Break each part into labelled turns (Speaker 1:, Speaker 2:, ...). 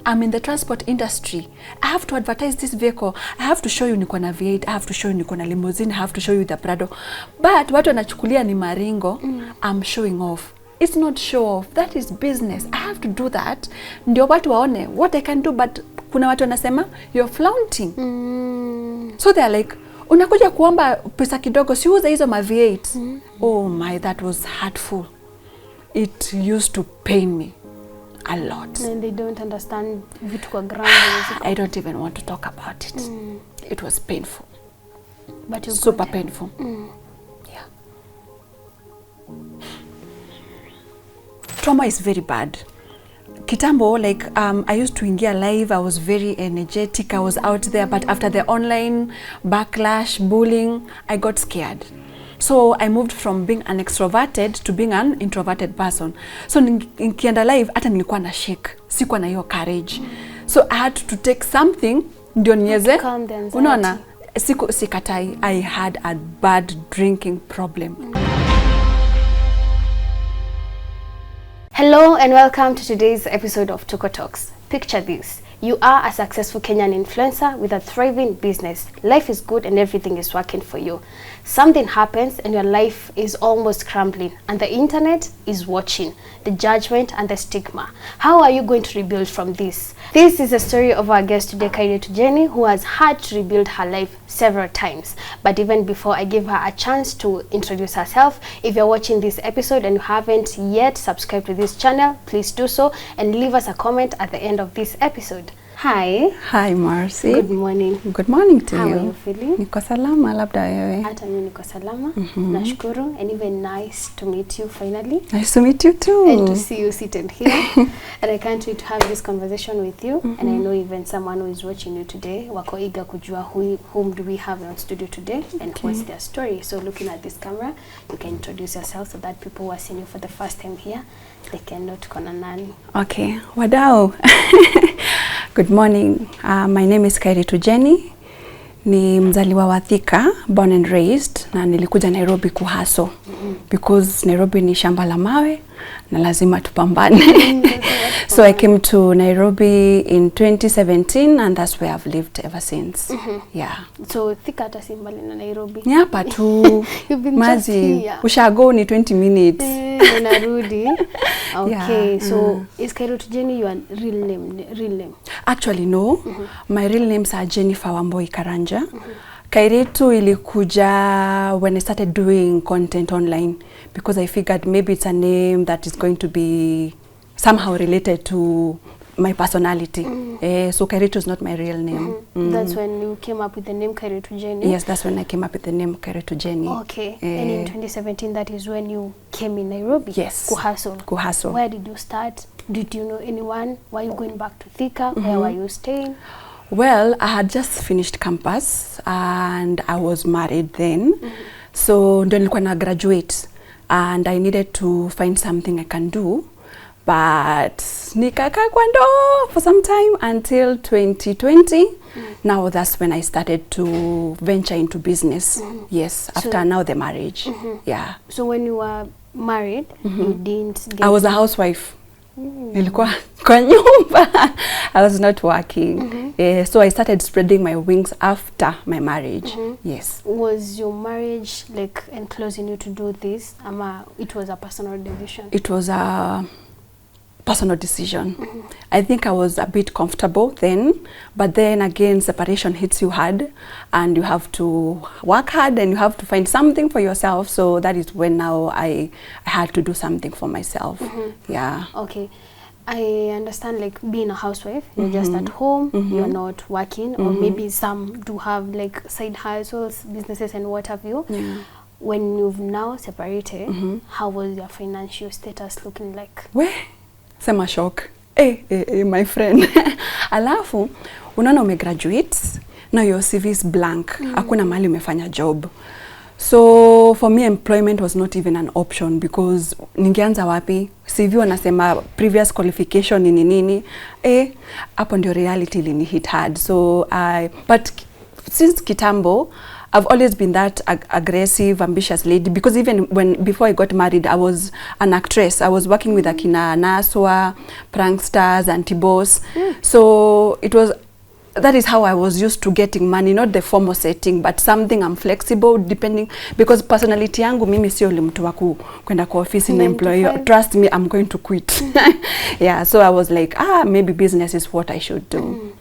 Speaker 1: I'm in the transport industry. I have to advertise this vehicle. I have to show you niko na V8. I have to show you niko na limousine. I have to show you the Prado. But watu wanachukulia ni maringo. I'm showing off. It's not show off. That is business. I have to do that. Ndio watu waone what I can do. But kuna watu wanasema you're flaunting. So they're like, unakuja kuomba pesa kidogo, si uza hizo ma V8. Oh my, that was hurtful. It used to pain me a lot.
Speaker 2: And they don't understand vitu kwa ground.
Speaker 1: I don't even want to talk about it. It was painful.
Speaker 2: But you
Speaker 1: super painful. Yeah. Trauma is very bad. Kitambo, like, I used to ingia live. I was very energetic. I was out there. But after the online backlash, bullying, I got scared. So I moved from being an extroverted to being an introverted person. So nikienda live, hata nilikuwa na shake. Sikuwa na hiyo courage. So I had to take something ndio niweze. Unaona? Sikatai. I had a bad drinking problem.
Speaker 2: Hello and welcome to today's episode of Tuko Talks. Picture this. You are a successful Kenyan influencer with a thriving business. Life is good and everything is working for you. Something happens and your life is almost crumbling and the internet is watching the judgment and the stigma. How are you going to rebuild from this? This is the story of our guest today, Kairetu Jenny, who has had to rebuild her life several times. But even before I give her a chance to introduce herself, if you're watching this episode and you haven't yet subscribed to this channel, please do so and leave us a comment at the end of this episode. Hi.
Speaker 1: Hi, Marcy.
Speaker 2: Good morning.
Speaker 1: Good morning to you.
Speaker 2: How are you feeling?
Speaker 1: Niko salama, labda wewe.
Speaker 2: Hata mimi niko salama. Nashukuru, and even nice to meet you finally.
Speaker 1: Nice to meet you too.
Speaker 2: And to see you seated here. And I can't wait to have this conversation with you. And I know even someone who is watching you today, wako eager kujua whom do we have on studio today and what's their story. So looking at this camera, you can introduce yourself so that people who are seeing you for the first time here, they can know tuko na nani.
Speaker 1: Okay, wadau. Good morning. My name is Kairetu Jenny. Ni mzaliwa wa Thika, born and raised, na nilikuja Nairobi kuhaso. Because Nairobi ni shamba la mawe na lazima tupambane. So I came to Nairobi in 2017 and that's where I've lived ever since. Yeah.
Speaker 2: So Thika hata si mbali na Nairobi.
Speaker 1: Ni hapa tu.
Speaker 2: You've been just here.
Speaker 1: Ushago ni 20 minutes.
Speaker 2: Unarudi. Okay,
Speaker 1: yeah.
Speaker 2: So is Kairetu Jenny your real name?
Speaker 1: Actually no. My real names are Jennifer Wamboi Karanja. Kairetu ilikuja when I started doing content online because I figured maybe it's a name that is going to be somehow related to my personality. So Kairetu is not my real name.
Speaker 2: That's when you came up with the name Kairetu Jenny?
Speaker 1: Yes, that's when I came up with the name Kairetu Jenny.
Speaker 2: Okay. And in 2017, that is when you came in Nairobi?
Speaker 1: Yes.
Speaker 2: Kuhasol. Where did you start? Did you know anyone? Were you going back to Thika? Where were you staying?
Speaker 1: Well, I had just finished campus and I was married then. So ndio nilikuwa na graduate and I needed to find something I can do. But nikakaa kwa ndoo for some time until 2020. Now that's when I started to venture into business. Yes, after now the marriage. Yeah.
Speaker 2: So when you were married, you didn't get...
Speaker 1: I was a housewife. Nilikuwa kwa nyumba. I was not working. So I started spreading my wings after my marriage. Yes.
Speaker 2: Was your marriage like enclosing you to do this? It was a personal decision?
Speaker 1: It was a personal decision. I think I was a bit comfortable then, but then again separation hits you hard and you have to work hard and you have to find something for yourself. So that is when now I had to do something for myself. Yeah.
Speaker 2: Okay. I understand, like, being a housewife, you're just at home, you're not working, or maybe some do have like side hustles, businesses and what have you. When you've now separated, how was your financial status looking like?
Speaker 1: Where? Sema shock. My friend. Alafu, unaona umegraduate, now your CV is blank. Hakuna mahali umefanya job. So for me, employment was not even an option because ningeanza wapi? CV wanasema previous qualification ni nini. Hapo ndio reality ilini hit hard. So but since kitambo, I've always been that aggressive, ambitious lady, because even before I got married, I was an actress. I was working with Akina Naswa, Pranksters, and Tibos. So that is how I was used to getting money, not the formal setting, but something I'm flexible depending, because personality yangu mimi sio yule mtu wa kwenda kwa office na employer. Trust me, I'm going to quit. Yeah, so I was like, maybe business is what I should do.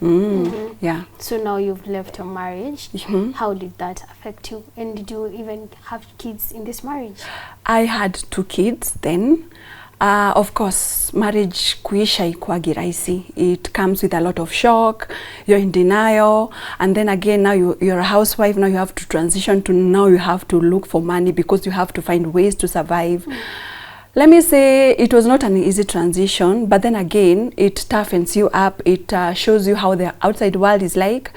Speaker 1: Yeah.
Speaker 2: So now you've left your marriage. How did that affect you? And did you even have kids in this marriage?
Speaker 1: I had 2 kids then. Of course, marriage kuisha ikuagi rahisi. It comes with a lot of shock. You're in denial, and then again, now you're a housewife. Now you have to transition to, now you have to look for money because you have to find ways to survive. Let me say it was not an easy transition, but then again, it toughens you up. It shows you how the outside world is like.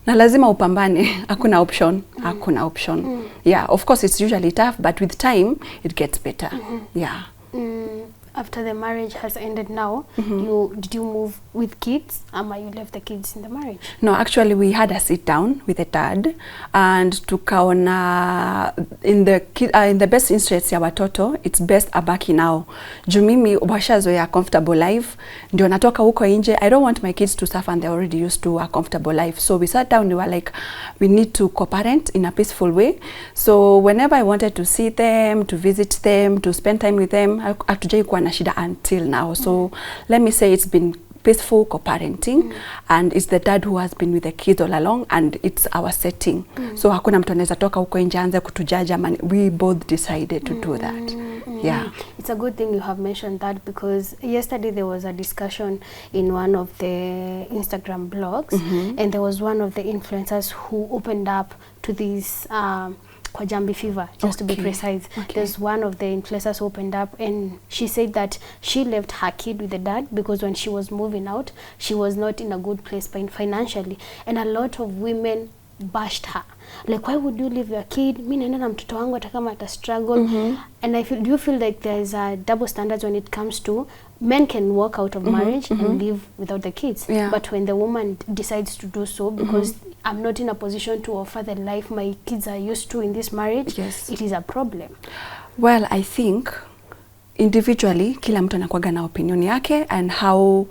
Speaker 1: Na lazima upambane. Hakuna option. Hakuna option. Yeah, of course, it's usually tough, but with time, it gets better. Yeah.
Speaker 2: After the marriage has ended now, did you move with kids, or you left the kids in the marriage? No, actually we had a sit down with the dad and tukaona in the best interests ya watoto, it's best abaki now. Juu mimi washazoea comfortable life, ndio natoka huko nje. I don't want my kids to suffer, and they're already used to a comfortable life. So we sat down, we were like, we need to co-parent in a peaceful way. So whenever I wanted to see them, to visit them, to spend time with them, hatujai kuwa na shida until now. So let me say it's been peaceful co-parenting, and it's the dad who has been with the kids all along, and it's our setting. So hakuna mtu anaweza toka huko nje anze kutujaja, man. We both decided to do that. Yeah. It's a good thing you have mentioned that, because yesterday there was a discussion in one of the Instagram blogs, and there was one of the influencers who opened up to this kwa Jambi fever, just to be precise. There's one of the influencers who opened up, and she said that she left her kid with the dad because when she was moving out, she was not in a good place financially, and a lot of women bashed her. Like, why would you leave your kid? Mi naenda na mtoto wangu hata kama ata struggle. And do you feel like there's a double standards when it comes to men can walk out of marriage and live without the kids, but when the woman decides to do so because I'm not in a position to offer the life my kids are used to in this marriage, it is a problem? Well, I think individually kila mtu anakuwaga na opinion yake and how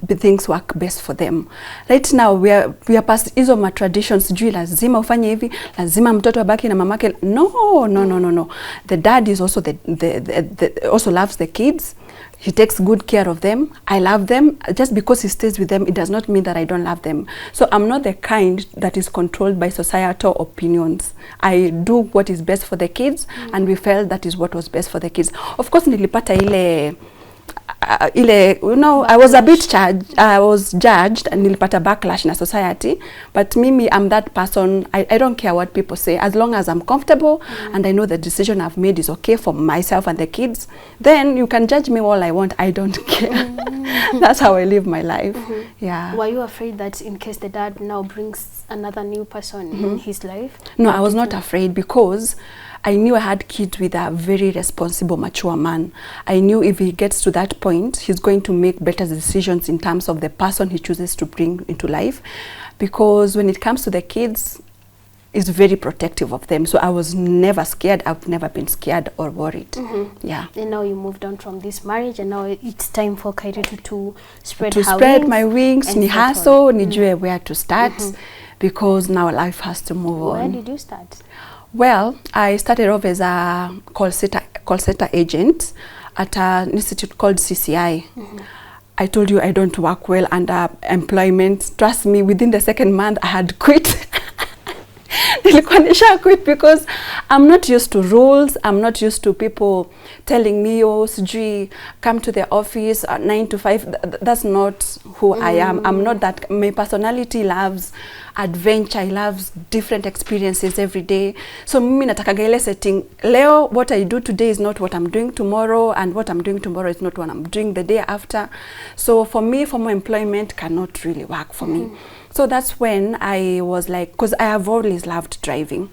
Speaker 2: the things work best for them. Right now we are past hizo ma traditions, juu lazima ufanye hivi, lazima mtoto abaki na mamake. No. The dad is also also loves the kids. He takes good care of them. I love them. Just because he stays with them, it does not mean that I don't love them. So I'm not the kind that is controlled by societal opinions. I do what is best for the kids, and we felt that is what was best for the kids. Of course, nilipata ile I was a bit judged and nilipata backlash in a society, but mimi, I'm that person. I don't care what people say, as long as I'm comfortable and I know the decision I've made is okay for myself and the kids. Then you can judge me all I want, I don't care. That's how I live my life. Yeah. Were you afraid that in case the dad now brings another new person in his life? No, I was not afraid, because I knew I had kids with a very responsible, mature man. I knew if he gets to that point, he's going to make better decisions in terms of the person he chooses to bring into life. Because when it comes to the kids, he's very protective of them. So I was never scared. I've never been scared or worried. Yeah. And now you moved on from this marriage, and now it's time for Kairetu to spread my wings, ni hustle, nijue where to start, because now life has to move on. Where did you start? Well, I started off as a call center agent at an institute called CCI. I told you I don't work well under employment. Trust me, within the second month I had quit. Nilikuwa nisha quit because I'm not used to rules. I'm not used to people telling me, oh, sijui, come to the office at 9 to 5. That's not who I am. I'm not that. My personality loves adventure. I love different experiences every day. So mimi natakaga ile setting. Leo, what I do today is not what I'm doing tomorrow, and what I'm doing tomorrow is not what I'm doing the day after. So for me, formal employment cannot really work for me. So that's when I was like, because I have always loved driving.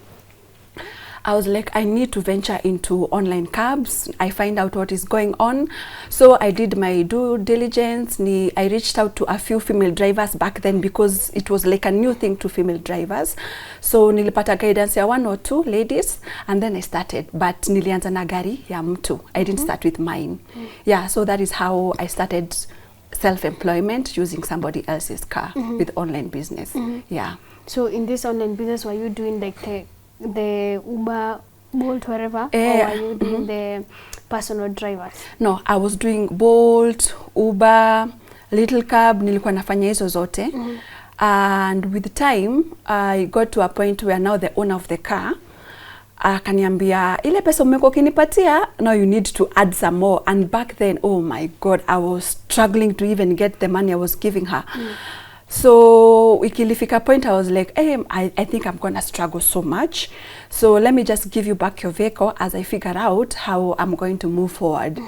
Speaker 1: I was like, I need to venture into online cabs. I find out what is going on. So I did my due diligence. I reached out to a few female drivers back then because it was like a new thing to female drivers. So nilipata guidance ya 1 or 2 ladies and then I started. But nilianza na gari ya mtu. I didn't start with mine. Yeah, so that is how I started self-employment using somebody else's car with online business. Yeah.
Speaker 2: So in this online business, were you doing like the Uber, Bolt, wherever, or were you doing the personal drivers? No,
Speaker 1: I was doing Bolt, Uber, little cab, nilikuwa nafanya hizo zote. And with time, I got to a point where now the owner of the car akaniambia ile pesa umekuwa ukinipatia, now you need to add some more. And back then, oh my God, I was struggling to even get the money I was giving her. So ikilifika point I was like, hey, I think I'm gonna struggle so much. So let me just give you back your vehicle as I figure out how I'm going to move forward.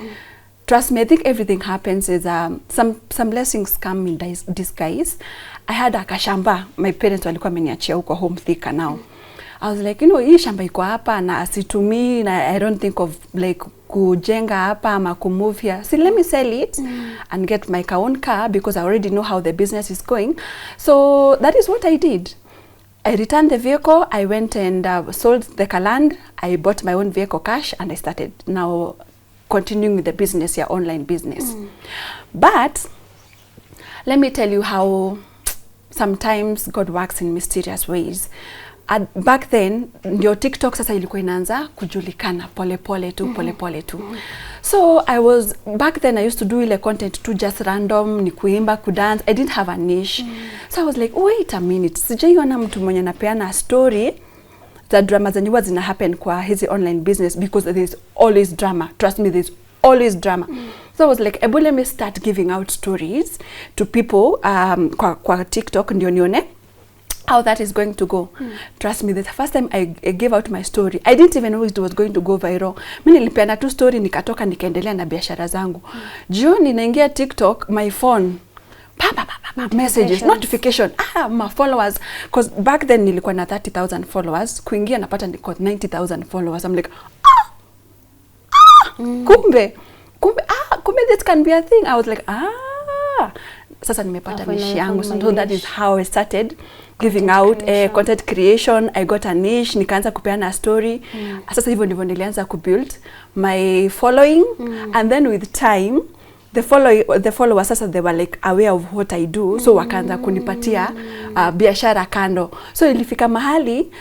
Speaker 1: Trust me, I think everything happens is some blessings come in disguise. I had a kashamba. My parents walikuwa wameniachia huko home Thika now. I was like, you know, hii shamba iko hapa na situmii na I don't think of like kujenga hapa ama kumove here. So let me sell it and get my own car because I already know how the business is going. So that is what I did. I returned the vehicle. I went and sold the car land. I bought my own vehicle cash and I started now continuing with the business, your online business. But let me tell you how sometimes God works in mysterious ways. Back then ndio TikTok sasa ilikuwa inaanza kujulikana pole pole tu. So back then I used to do ile content to just random, ni kuimba, kudance. I didn't have a niche. So I was like, wait a minute, sijaiona mtu mwenye anapeana story za drama zenye huwa zina happen kwa hizi online business because there's always drama. Trust me, there's always drama. So I was like, let me start giving out stories to people kwa TikTok ndio nione how that is going to go. Trust me, the first time I gave out my story, I didn't even know it was going to go viral. Mimi nilipeana tu story nikatoka nikaendelea na biashara zangu. Jioni naingia TikTok, my phone messages, notification, my followers, because back then nilikuwa na 30,000 followers, kuingia napata niko 90,000 followers. I'm like, kumbe this can be a thing. I was like, sasa nimepata niche yangu. So that is how I started giving out content creation. I got a niche, nikaanza kupeana story. Sasa hivyo ndivyo nilianza kubuild my following. And then with time the followers sasa they were like aware of what I do, so wakaanza kunipatia biashara kando. So ilifika mahali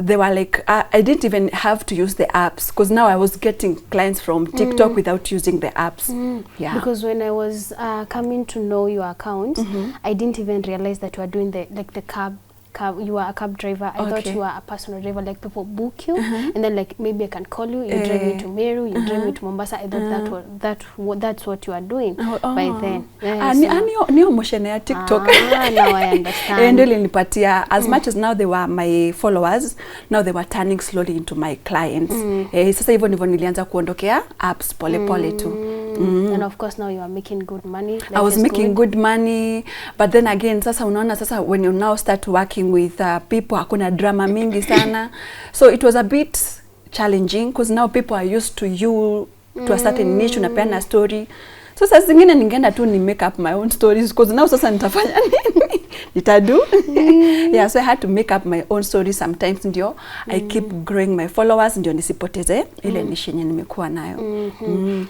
Speaker 1: they were like I didn't even have to use the apps because now I was getting clients from TikTok without using the apps. Yeah.
Speaker 2: Because when I was coming to know your account, I didn't even realize that you are doing the cab. You are a cab driver. I thought you are a personal driver, like people book you and then like maybe I can call you, you drive me to Meru, you drive me to Mombasa. I thought that's what you are doing by then.
Speaker 1: Niyo motion ya TikTok.
Speaker 2: Now I understand.
Speaker 1: Ndio ilinipatia as much as now they were my followers, now they were turning slowly into my clients. Sasa hivyo ndivyo nilianza kuondokea apps pole tu.
Speaker 2: And of course now you are making good money.
Speaker 1: I was making good money, but then again sasa unaona sasa when you now start working with people hakuna drama mingi sana. So it was a bit challenging because now people are used to you to a certain niche, unapeana story. So sasa zingine ningeenda tu ni make up my own stories because now sasa nitafanya nini? Nitadu. Yeah, so I had to make up my own stories sometimes ndio I keep growing my followers ndio nisipoteze ile niche yenye nimekuwa nayo.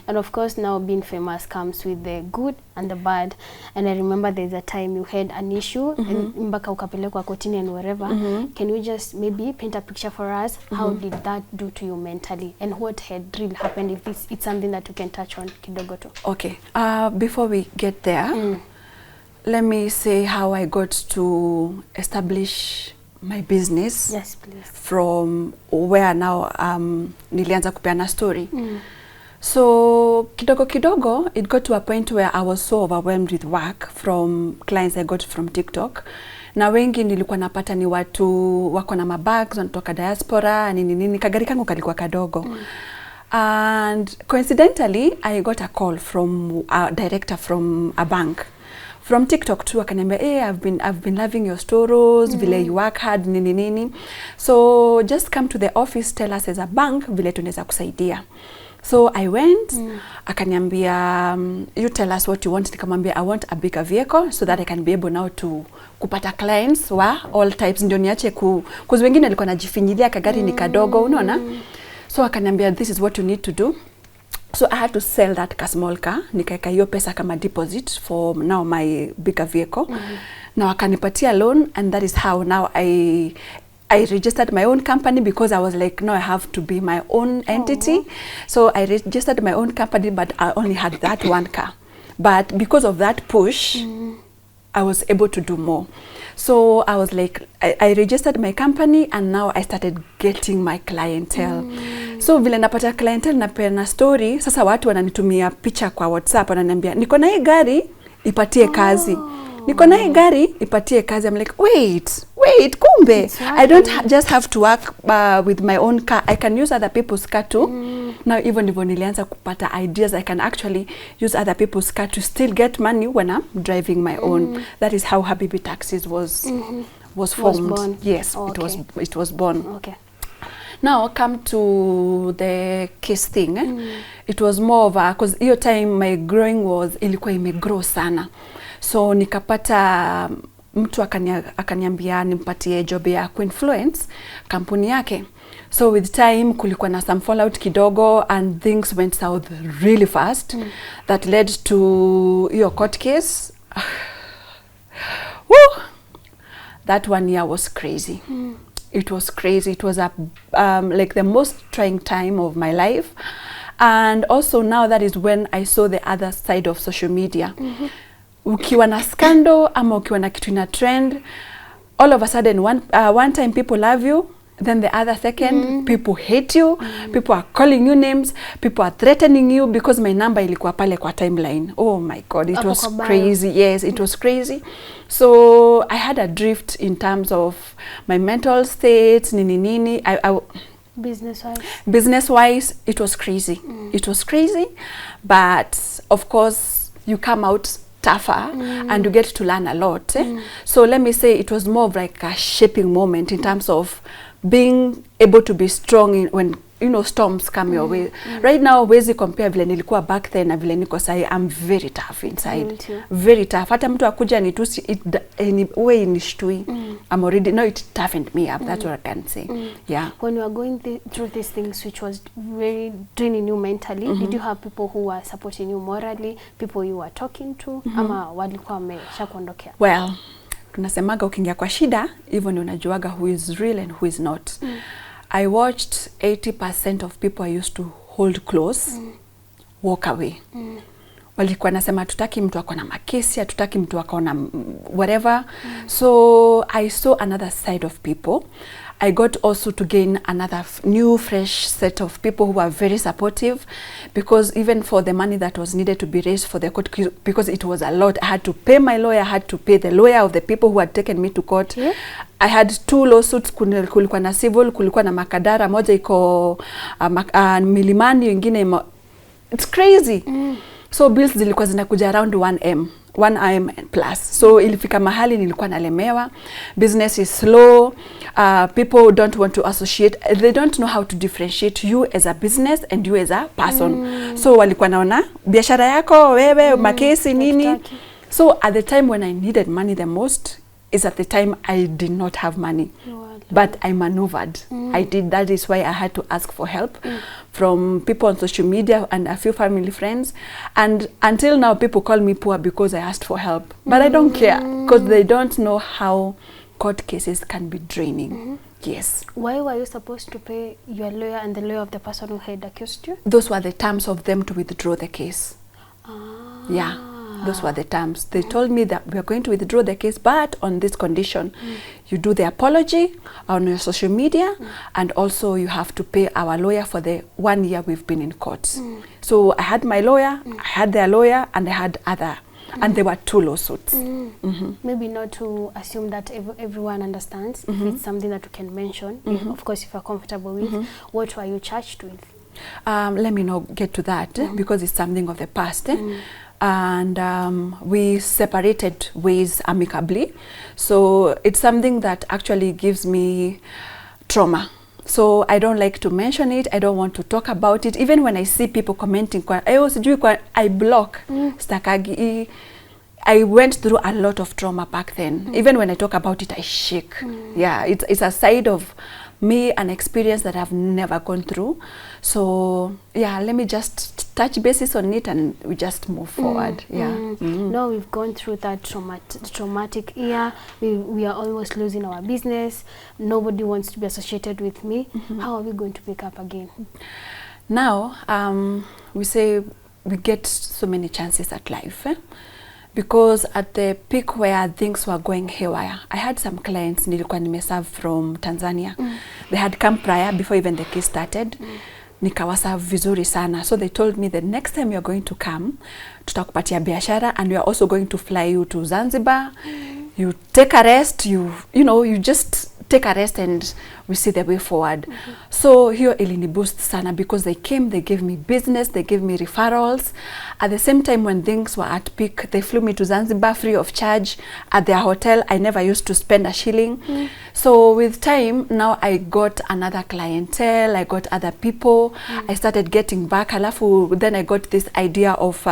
Speaker 2: And of course now being famous comes with the good and the bad. And I remember there's a time you had an issue and mpaka ukapelekwa kotini and wherever. Can you just maybe paint a picture for us? How did that do to you mentally? And what had really happened, if it's something that you can touch on kidogo tu?
Speaker 1: Okay. Before we get there, let me say how I got to establish my business.
Speaker 2: Yes, please.
Speaker 1: From where now nilianza kupeana story. So kidogo it got to a point where I was so overwhelmed with work from clients I got from TikTok. Na wengi nilikuwa napata ni watu wako na mabags wanatoka diaspora nini kagari kangu kalikuwa kadogo. And coincidentally I got a call from a director from a bank from TikTok too, akaniambia I've been loving your stories, vile you work hard, nini. So just come to the office, tell us as a bank vile tunaweza kusaidia. So I went, akaniambia you tell us what you want. Nikamwambia I want a bigger vehicle so that I can be able now to kupata clients wa all types, ndio niache cause wengine alikuwa najifinyilia kagari ni kadogo, unaona. So akaniambia this is what you need to do. So I had to sell that small car, nikaeka hiyo pesa kama deposit for now my bigger vehicle. Now akanipatia loan, and that is how now I registered my own company, because I was like, no, I have to be my own entity. So I registered my own company, but I only had that one car. But because of that push, I was able to do more. So I was like, I registered my company, and now I started getting my clientele. So vile napata clientele na story, sasa watu wananitumia picha kwa WhatsApp, wananiambia niko na hii gari ipatie kazi. Niko na hii gari ipatie kazi. I'm like, wait, kumbe. I don't just have to work with my own car. I can use other people's car too. Now even nilianza kupata ideas, I can actually use other people's car to still get money when I'm driving my own. That is how Habibi Taxis was formed. Was born. Yes, okay. It was born. Okay. Now come to the case thing. It was more of a, cause hiyo time my growing was ilikuwa imegrow sana. So nikapata mtu akaniambia nimpatie job ya kuinfluence kampuni yake. So with time kulikuwa na some fallout kidogo, and things went south really fast. That led to your court case. Woo! That 1 year was crazy. It was crazy. It was like the most trying time of my life. And also now that is when I saw the other side of social media. Ukiwa na scandal ama ukiwa na kitu ina trend, all of a sudden one time people love you, then the other second people hate you, people are calling you names, people are threatening you, because my number ilikuwa pale kwa timeline. Oh my God, it was crazy. Yes, it was crazy. So I had a drift in terms of my mental state, nini. Business-wise, it was crazy. It was crazy, but of course you come out tougher and you get to learn a lot. So let me say it was more of like a shaping moment in terms of being able to be strong when storms come your way. Right now wezi compare vile nilikuwa back then na vile niko sahi. I'm very tough inside. Very tough. Hata mtu akuja nitusi anyway inishtui. I'm already, no, it toughened me up. That's what I can say. Yeah.
Speaker 2: When you are going through these things which was very draining you mentally, did you have people who were supporting you morally, people you were talking to, ama walikuwa wameshakuondokea?
Speaker 1: Well, tunasemaga ukiingia kwa shida, hivyo ndio unajuaga who is real and who is not. I watched 80% of people I used to hold close walk away. Walikuwa nasema tutaki mtu akona makesi, tutaki mtu akona whatever. So I saw another side of people. I got also to gain another new fresh set of people who were very supportive, because even for the money that was needed to be raised for the court, because it was a lot, I had to pay my lawyer, I had to pay the lawyer of the people who had taken me to court. I had 2 lawsuits, kulikuwa na civil, kulikuwa na Makadara, moja iko Milimani, wengine it's crazy. So bills zilikuwa zinakuja around 1M plus. So ilifika mahali nilikuwa nalemewa. Business is slow. People don't want to associate. They don't know how to differentiate you as a business and you as a person. So walikuwa naona biashara yako wewe makesi nini. So at the time when I needed money the most is at the time I did not have money. But I maneuvered. I did. That is why I had to ask for help from people on social media and a few family friends. And until now, people call me poor because I asked for help. But I don't care, because they don't know how court cases can be draining. Yes.
Speaker 2: Why were you supposed to pay your lawyer and the lawyer of the person who had accused you?
Speaker 1: Those were the terms of them to withdraw the case. Yeah. Those were the terms. They told me that we are going to withdraw the case, but on this condition. You do the apology on your social media, and also you have to pay our lawyer for the 1 year we've been in court. So I had my lawyer, I had their lawyer, and I had other. And there were 2 lawsuits.
Speaker 2: Maybe not to assume that everyone understands. If it's something that you can mention, if, of course, if you're comfortable with, what were you charged with?
Speaker 1: Let me not get to that because it's something of the past. and we separated ways amicably. So it's something that actually gives me trauma. So I don't like to mention it. I don't want to talk about it. Even when I see people commenting, I block. Stakagi. I went through a lot of trauma back then. Even when I talk about it, I shake. Yeah, it's a side of me, an experience that I've never gone through. So yeah, let me just touch bases on it and we just move forward.
Speaker 2: No, we've gone through that traumatic year. We are almost losing our business. Nobody wants to be associated with me. How are we going to pick up again?
Speaker 1: Now, we say we get so many chances at life. Because at the peak where things were going haywire, I had some clients nilikuwa nimeserve from Tanzania. They had come prior before even the case started. Nikawaserve vizuri sana. So they told me the next time you're going to come, tutakupatia biashara and we are also going to fly you to Zanzibar. You take a rest, you just take a rest and we see the way forward. So hiyo ilini boost sana because they came, they gave me business, they gave me referrals. At the same time when things were at peak, they flew me to Zanzibar free of charge at their hotel. I never used to spend a shilling. So with time, now I got another clientele, I got other people. I started getting back. Then I got this idea of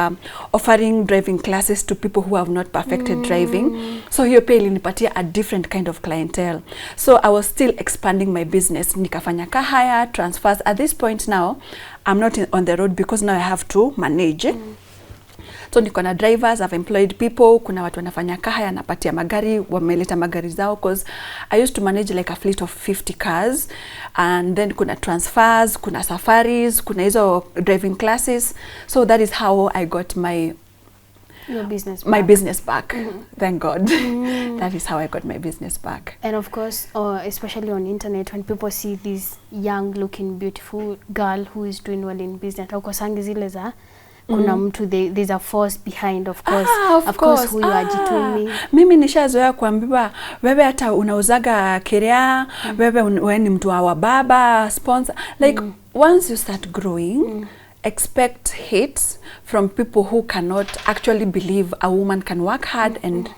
Speaker 1: offering driving classes to people who have not perfected driving. So hiyo pia ilinipatia a different kind of clientele. So I was still expanding my business. Nikafanya car hire, transfers. At this point now, I'm not on the road because now I have to manage. So niko na drivers, I've employed people, kuna watu wanafanya car hire, napatia magari, wameleta magari zao, because I used to manage like a fleet of 50 cars, and then kuna transfers, kuna safaris, kuna hizo driving classes. So that is how I got my business back. Thank God. That is how I got my business back.
Speaker 2: And of course, especially on internet, when people see this young looking beautiful girl who is doing well in business, kuna mtu, there's a force behind, of course. Of course huyu ajitumi.
Speaker 1: Mimi nishazoea kuambiwa wewe hata unauzaga kerea, wewe ni mtu wa baba, sponsor. Like once you start growing, expect hits from people who cannot actually believe a woman can work hard and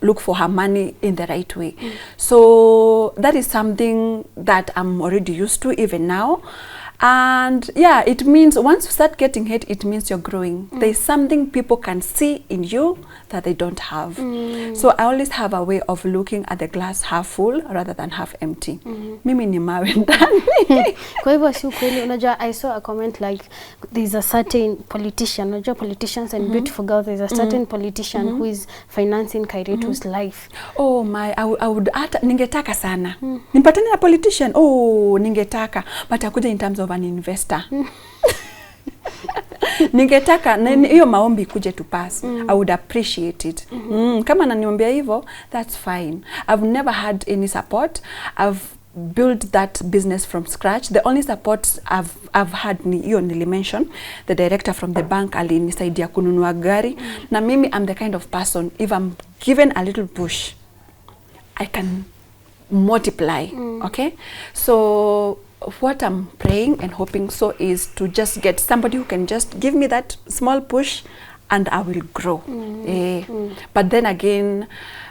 Speaker 1: look for her money in the right way. So that is something that I'm already used to even now. And yeah, it means once you start getting hate, it means you're growing. There's something people can see in you that they don't have. So I always have a way of looking at the glass half full rather than half empty. Mimi ni mawe ndani.
Speaker 2: Kwa hivyo si ukweli, unajua, I saw a comment like there's a certain politician, unajua politicians and beautiful girls, there's a certain politician who is financing Kairetu's life. Oh my,
Speaker 1: I would ningetaka sana. Nipatane na politician, ningetaka, but akuja in terms of an investor. Ningetaka hiyo maombi kuje to pass. I would appreciate it. Kama ananiombea hivyo, that's fine. I've never had any support. I've built that business from scratch. The only support I've had ni hiyo nilimention, the director from the bank alinisaidia kununua gari. Na mimi I'm the kind of person, if I'm given a little push, I can multiply. Okay? So what I'm praying and hoping so is to just get somebody who can just give me that small push and I will grow. But then again,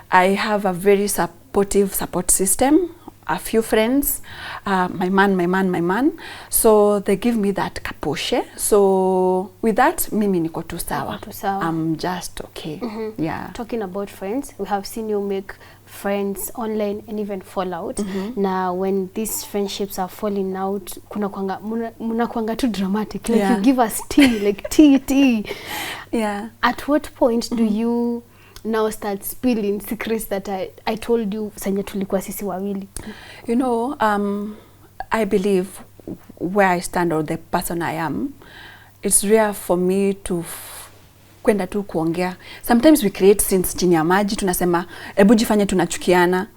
Speaker 1: I have a very supportive support system, a few friends, my man. So they give me that push. So with that, mimi niko tu sawa. I'm just okay. Yeah.
Speaker 2: Talking about friends, we have seen you make friends online and even fall out. Now when these friendships are falling out, kuna kwanga too dramatic, like you give us tea, like tea.
Speaker 1: Yeah.
Speaker 2: At what point do you now start spilling secrets that I told you sanya tulikuwa sisi wawili?
Speaker 1: You know, I believe where I stand or the person I am, it's rare for me to kwenda tu kuongea. Sometimes we create scenes chini ya maji, tunasema hebu jifanye tunachukiana.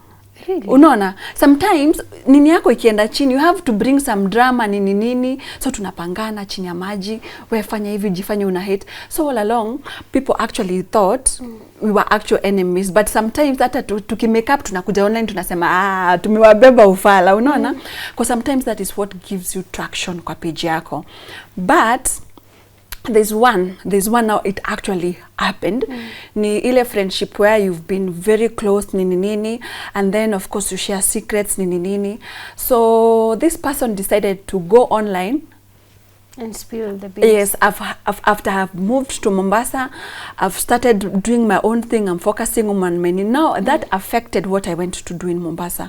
Speaker 2: Really?
Speaker 1: Unaona, sometimes nini yako ikienda chini, you have to bring some drama nini. So tunapangana chini ya maji, wewe fanya hivi, jifanye una hate. So all along, people actually thought we were actual enemies, but sometimes hata tukimake up tunakuja online tunasema tumewabeba ufala, unaona? Because sometimes that is what gives you traction kwa page yako. But there's one now, it actually happened. Ni ile friendship where you've been very close, nini nini, and then of course you share secrets, nini nini. So this person decided to go online
Speaker 2: and spill the beans.
Speaker 1: Yes, after I've moved to Mombasa, I've started doing my own thing. I'm focusing on many. Now that affected what I went to do in Mombasa.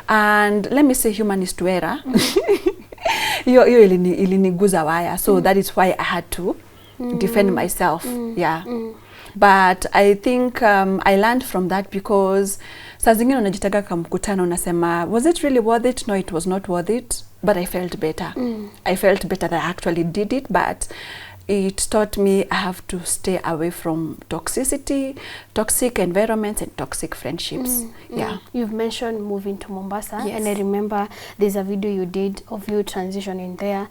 Speaker 1: And let me say, human is to error. Hiyo iliniguza waya. So that is why I had to defend myself. Yeah. But I think I learned from that, because saa zingine unajitaga kwa mkutano unasema, was it really worth it? No, it was not worth it. But I felt better. I felt better that I actually did it, but it taught me I have to stay away from toxicity, toxic environments, and toxic friendships. Yeah.
Speaker 2: You've mentioned moving to Mombasa,
Speaker 1: Yes.
Speaker 2: and I remember there's a video you did of you transitioning there.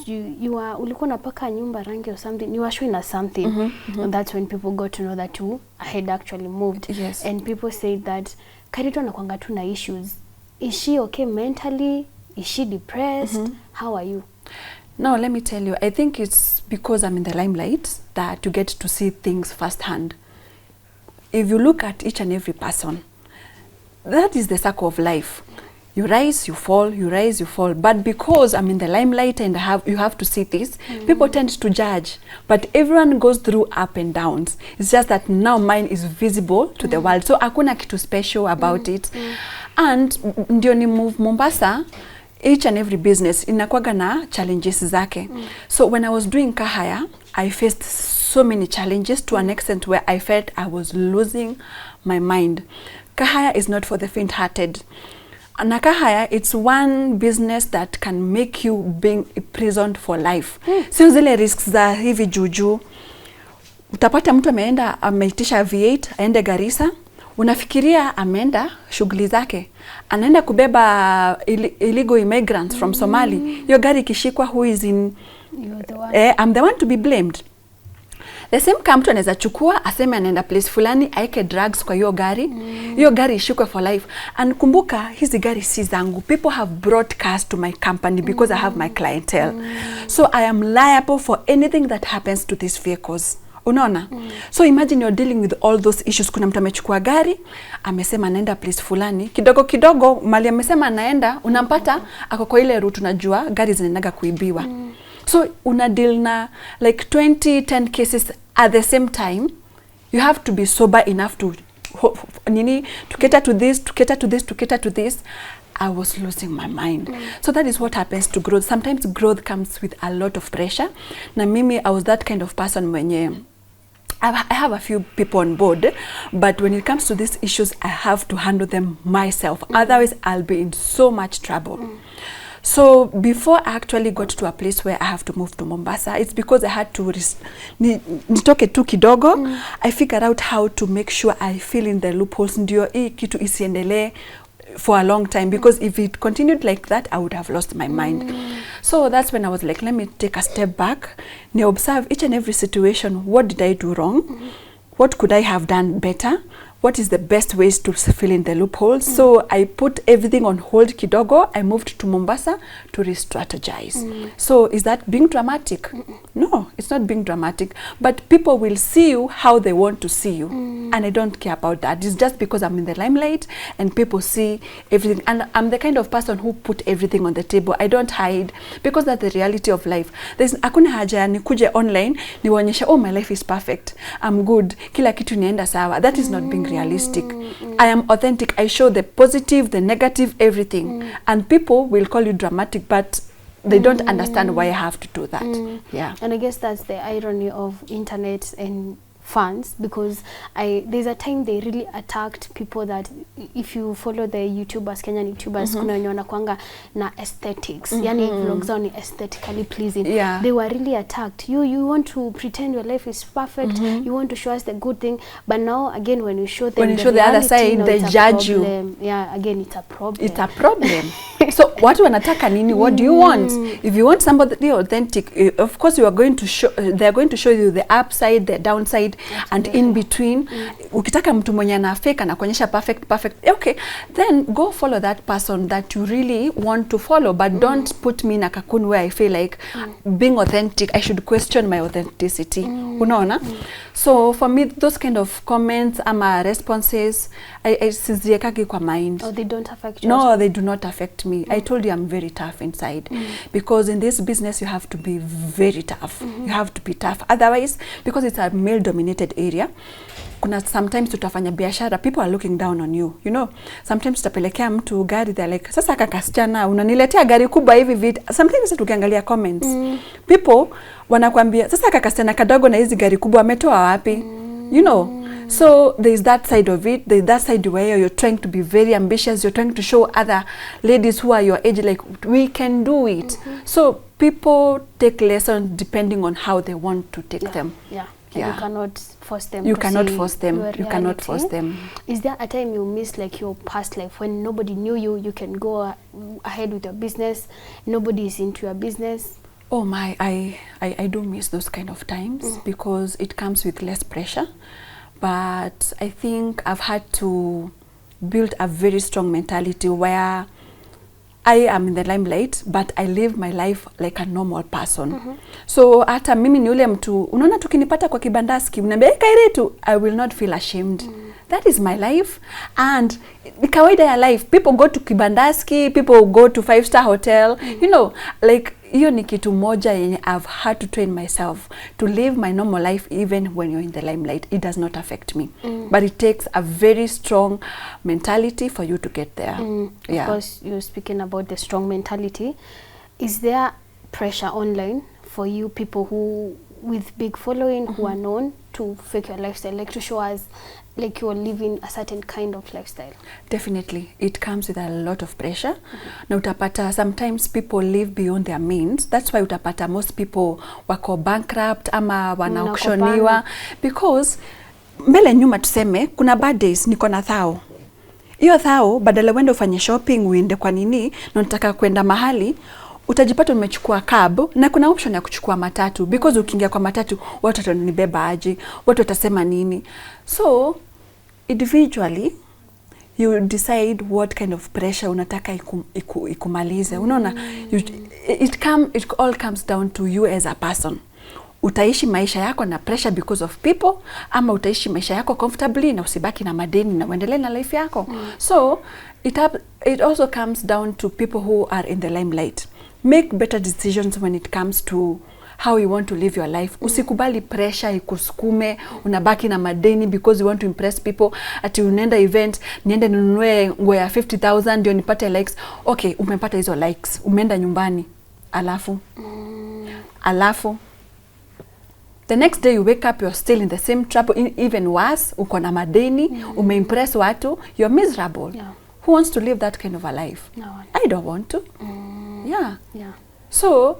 Speaker 2: You were ulikuwa napaka nyumba rangi or something. You were showing us something, and that's when people got to know that you had actually moved.
Speaker 1: Yes.
Speaker 2: And people said that Kairetu anakuanga tu na issues. Is she okay mentally? Is she depressed? How are you?
Speaker 1: No, let me tell you, I think it's because I'm in the limelight that you get to see things firsthand. If you look at each and every person, that is the circle of life. You rise, you fall, you rise, you fall. But because I'm in the limelight and you have to see this, people tend to judge. But everyone goes through up and downs. It's just that now mine is visible to the world. So hakuna kitu special about it. And ndio ni move Mombasa, each and every business inakuwaga na challenges zake. So when I was doing Kahaya, I faced so many challenges to an extent where I felt I was losing my mind. Kahaya is not for the faint-hearted. Na Kahaya, it's one business that can make you being imprisoned for life. Sio zile risks za hivi juju. Utapata mtu ameenda ameitisha V8 aende Garissa, unafikiria ameenda shughuli zake, anaenda kubeba illegal immigrants from Somali. Hiyo gari kishikwa, who is in?
Speaker 2: You're the one.
Speaker 1: I'm the one to be blamed. The same kama mtu anaweza chukua aseme anaenda place fulani aike drugs kwa hiyo gari. Hiyo gari ishikwe for life. And kumbuka hizi gari si zangu. People have brought cars to my company because I have my clientele. So I am liable for anything that happens to these vehicles. Unaona? So imagine you're dealing with all those issues. Kuna mtu amechukua gari, amesema anaenda place fulani, kidogo kidogo mali amesema anaenda, unampata ako kwa ile route, unajua gari zinaendaga kuibiwa. So una deal na like 10 cases at the same time. You have to be sober enough to cater to this, to cater to this, to cater to this. I was losing my mind. So that is what happens to growth. Sometimes growth comes with a lot of pressure. Na mimi, I was that kind of person mwenye I have a few people on board, but when it comes to these issues, I have to handle them myself. Otherwise, I'll be in so much trouble. So before I actually got to a place where I have to move to Mombasa, it's because I had to nitoke tu kidogo. I figured out how to make sure I fill in the loopholes, ndio hii kitu isiendelee for a long time, because if it continued like that, I would have lost my mind. So that's when I was like, let me take a step back, ni observe each and every situation. What did I do wrong? What could I have done better? What is the best ways to fill in the loopholes? So I put everything on hold kidogo. I moved to Mombasa to re-strategize. So is that being dramatic? No, it's not being dramatic. But people will see you how they want to see you. And I don't care about that. It's just because I'm in the limelight and people see everything. And I'm the kind of person who put everything on the table. I don't hide, because that's the reality of life. There's hakuna haja nikuje online niwaonyeshe, oh, my life is perfect, I'm good, kila kitu nienda sawa. That is not being realistic. I am authentic. I show the positive, the negative, everything. And people will call you dramatic, but they don't understand why I have to do that. Yeah.
Speaker 2: And I guess that's the irony of internet and fans, because there's a time they really attacked people that, if you follow the YouTubers, Kenyan YouTubers, kuna wenye wanakuanga na aesthetics, yani vlogs zao ni aesthetically pleasing.
Speaker 1: Yeah.
Speaker 2: They were really attacked. You want to pretend your life is perfect, you want to show us the good thing, but now again when you show them
Speaker 1: the other side, they judge you.
Speaker 2: Yeah, again it's a problem.
Speaker 1: It's a problem. So watu wanataka nini? What do you want? If you want somebody authentic, of course you are going to show, they are going to show you the upside, the downside. and in between. Ukitaka mtu mwenye ana fake anakuonyesha perfect, okay, then go follow that person that you really want to follow, but don't put me in a cocoon where I feel like being authentic, I should question my authenticity. Unaona? So for me, those kind of comments ama responses, I siziekagi kwa mind.
Speaker 2: Oh, they don't affect you?
Speaker 1: No, they do not affect me. I told you I'm very tough inside. Because in this business, you have to be very tough. You have to be tough. Otherwise, because it's a male-dominated area, kuna sometimes tutafanya biashara, people are looking down on you, you know. Sometimes tutapelekea mtu gari, they're like, sasa kakasichana, unaniletea gari kubwa hivi vitu. Sometimes tukiangalia comments, people wanakuambia, sasa kakasichana kadogo na hizi gari kubwa ametoa wapi? You know. So there's that side of it. There's that side where you're trying to be very ambitious. You're trying to show other ladies who are your age, like, we can do it. So people take lessons depending on how they want to take them.
Speaker 2: Yeah. You cannot force them.
Speaker 1: You cannot force them. You cannot force them.
Speaker 2: Is there a time you miss like your past life when nobody knew you? You can go ahead with your business. Nobody is into your business.
Speaker 1: Oh my, I do miss those kind of times because it comes with less pressure. But I think I've had to build a very strong mentality where I am in the limelight, but I live my life like a normal person. So hata mimi ni ule mtu, unaona tukinipata kwa kibandaski, unaniambia, hey, Kairetu, I will not feel ashamed. That is my life. And the kawaida ya life, people go to kibandaski, people go to 5-star hotel, you know, like, hiyo ni kitu moja yenye I've had to train myself to live my normal life even when you're in the limelight. It does not affect me. But it takes a very strong mentality for you to get there. Yeah.
Speaker 2: Because you're speaking about the strong mentality. Is there pressure online for you people who with big following who are known to fake your lifestyle, like to show us like you're living a certain kind of lifestyle?
Speaker 1: Definitely. It comes with a lot of pressure. Na utapata sometimes people live beyond their means. That's why utapata most people wako bankrupt ama wanaauctioniwa. Because mbele nyuma tuseme, kuna bad days niko na thao. Iyo thao, badala uende ufanye shopping, uende kwa nini, na unataka kwenda mahali, utajipata umechukua cab na kuna option ya kuchukua matatu. Because ukiingia kwa matatu, watu watanibeba aje, watu watasema nini. So, individually, you decide what kind of pressure unataka ikumalize. Unaona, it all comes down to you as a person. Utaishi maisha yako na pressure because of people, ama utaishi maisha yako comfortably na usibaki na madeni na uendelee na life yako. So, it also comes down to people who are in the limelight. Make better decisions when it comes to how you want to live your life. Usikubali pressure ikusukume, unabaki na madeni because you want to impress people. Ati unaenda event, niende ninunue nguo ya 50,000 ndio nipate likes. Okay, umepata hizo likes, umeenda nyumbani. Alafu the next day you wake up, you're still in the same trouble, even worse, uko na madeni, umeimpress watu, you're miserable.
Speaker 2: Yeah.
Speaker 1: Who wants to live that kind of a life?
Speaker 2: No one.
Speaker 1: I don't want to. Yeah. So,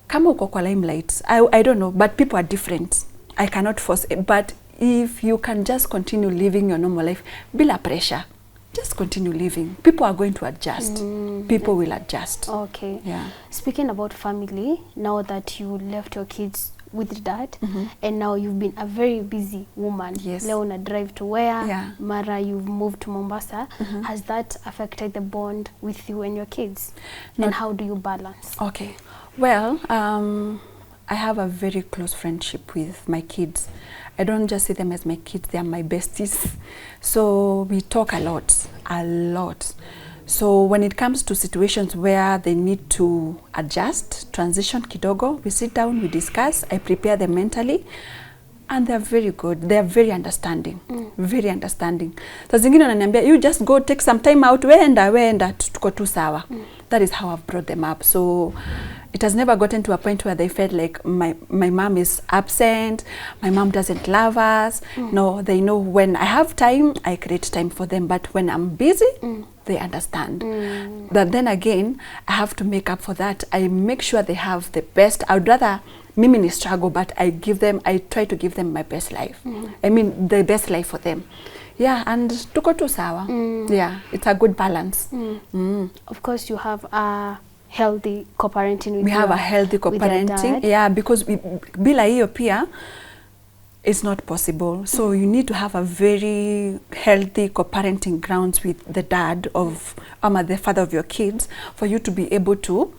Speaker 1: kama uko kwa limelight, I don't know, but people are different. I cannot force it. But if you can just continue living your normal life, bila pressure, just continue living. People are going to adjust. People will adjust.
Speaker 2: Okay.
Speaker 1: Yeah.
Speaker 2: Speaking about family, now that you left your kids with dad, and now you've been a very busy woman.
Speaker 1: Yes.
Speaker 2: Leo una drive to where?
Speaker 1: Yeah.
Speaker 2: Mara, you've moved to Mombasa. Has that affected the bond with you and your kids? And how do you balance?
Speaker 1: Okay. Well, I have a very close friendship with my kids. I don't just see them as my kids, they are my besties. So we talk a lot. So when it comes to situations where they need to adjust, transition kidogo, we sit down, we discuss, I prepare them mentally, and they're very good. They're very understanding. Very understanding. Saa zingine wananiambia, you just go take some time out, weenda, tuko tu sawa. That is how I've brought them up. So it has never gotten to a point where they felt like my mom is absent, my mom doesn't love us. No, they know when I have time, I create time for them. But when I'm busy, they understand. But then again, I have to make up for that. I make sure they have the best. I would rather mimi ni struggle, but I try to give them my best life. I mean, the best life for them. Yeah, and tuko tu sawa. Yeah, it's a good balance.
Speaker 2: Of course, you have a healthy co-parenting with
Speaker 1: we have a healthy co-parenting. Yeah, because bila hiyo pia it's not possible. So you need to have a very healthy co-parenting grounds with the dad of the father of your kids for you to be able to,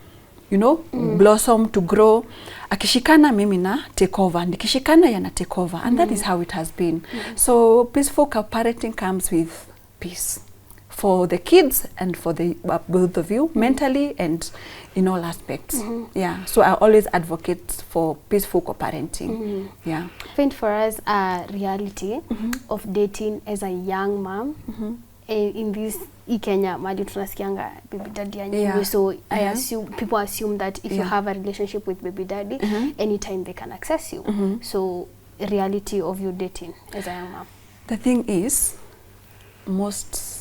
Speaker 1: you know, blossom, to grow. Akishikana mimi na take over, nikishikana yana take over, and that is how it has been. So peaceful co-parenting comes with peace for the kids and for the both of you, mentally and in all aspects. Yeah, so I always advocate for peaceful co-parenting. Yeah,
Speaker 2: I think for us, reality of dating as a young mom in this Kenya, mali tunasikianga baby daddy anyway, so I assume people assume that if you have a relationship with baby daddy, anytime they can access you. So reality of you dating as a young mom.
Speaker 1: The thing is, most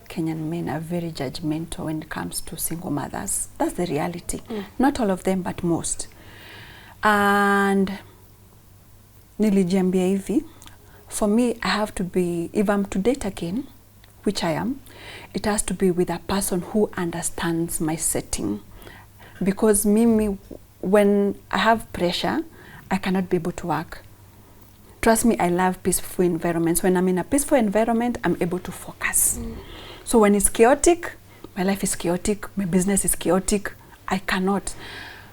Speaker 1: Kenyan men are very judgmental when it comes to single mothers. That's the reality. Not all of them, but most. And nilijiambia hivi, for me, I have to be, if I'm to date again, which I am, it has to be with a person who understands my setting. Because mimi, when I have pressure, I cannot be able to work. Trust me, I love peaceful environments. When I'm in a peaceful environment, I'm able to focus. So when it's chaotic, my life is chaotic, my business is chaotic, I cannot.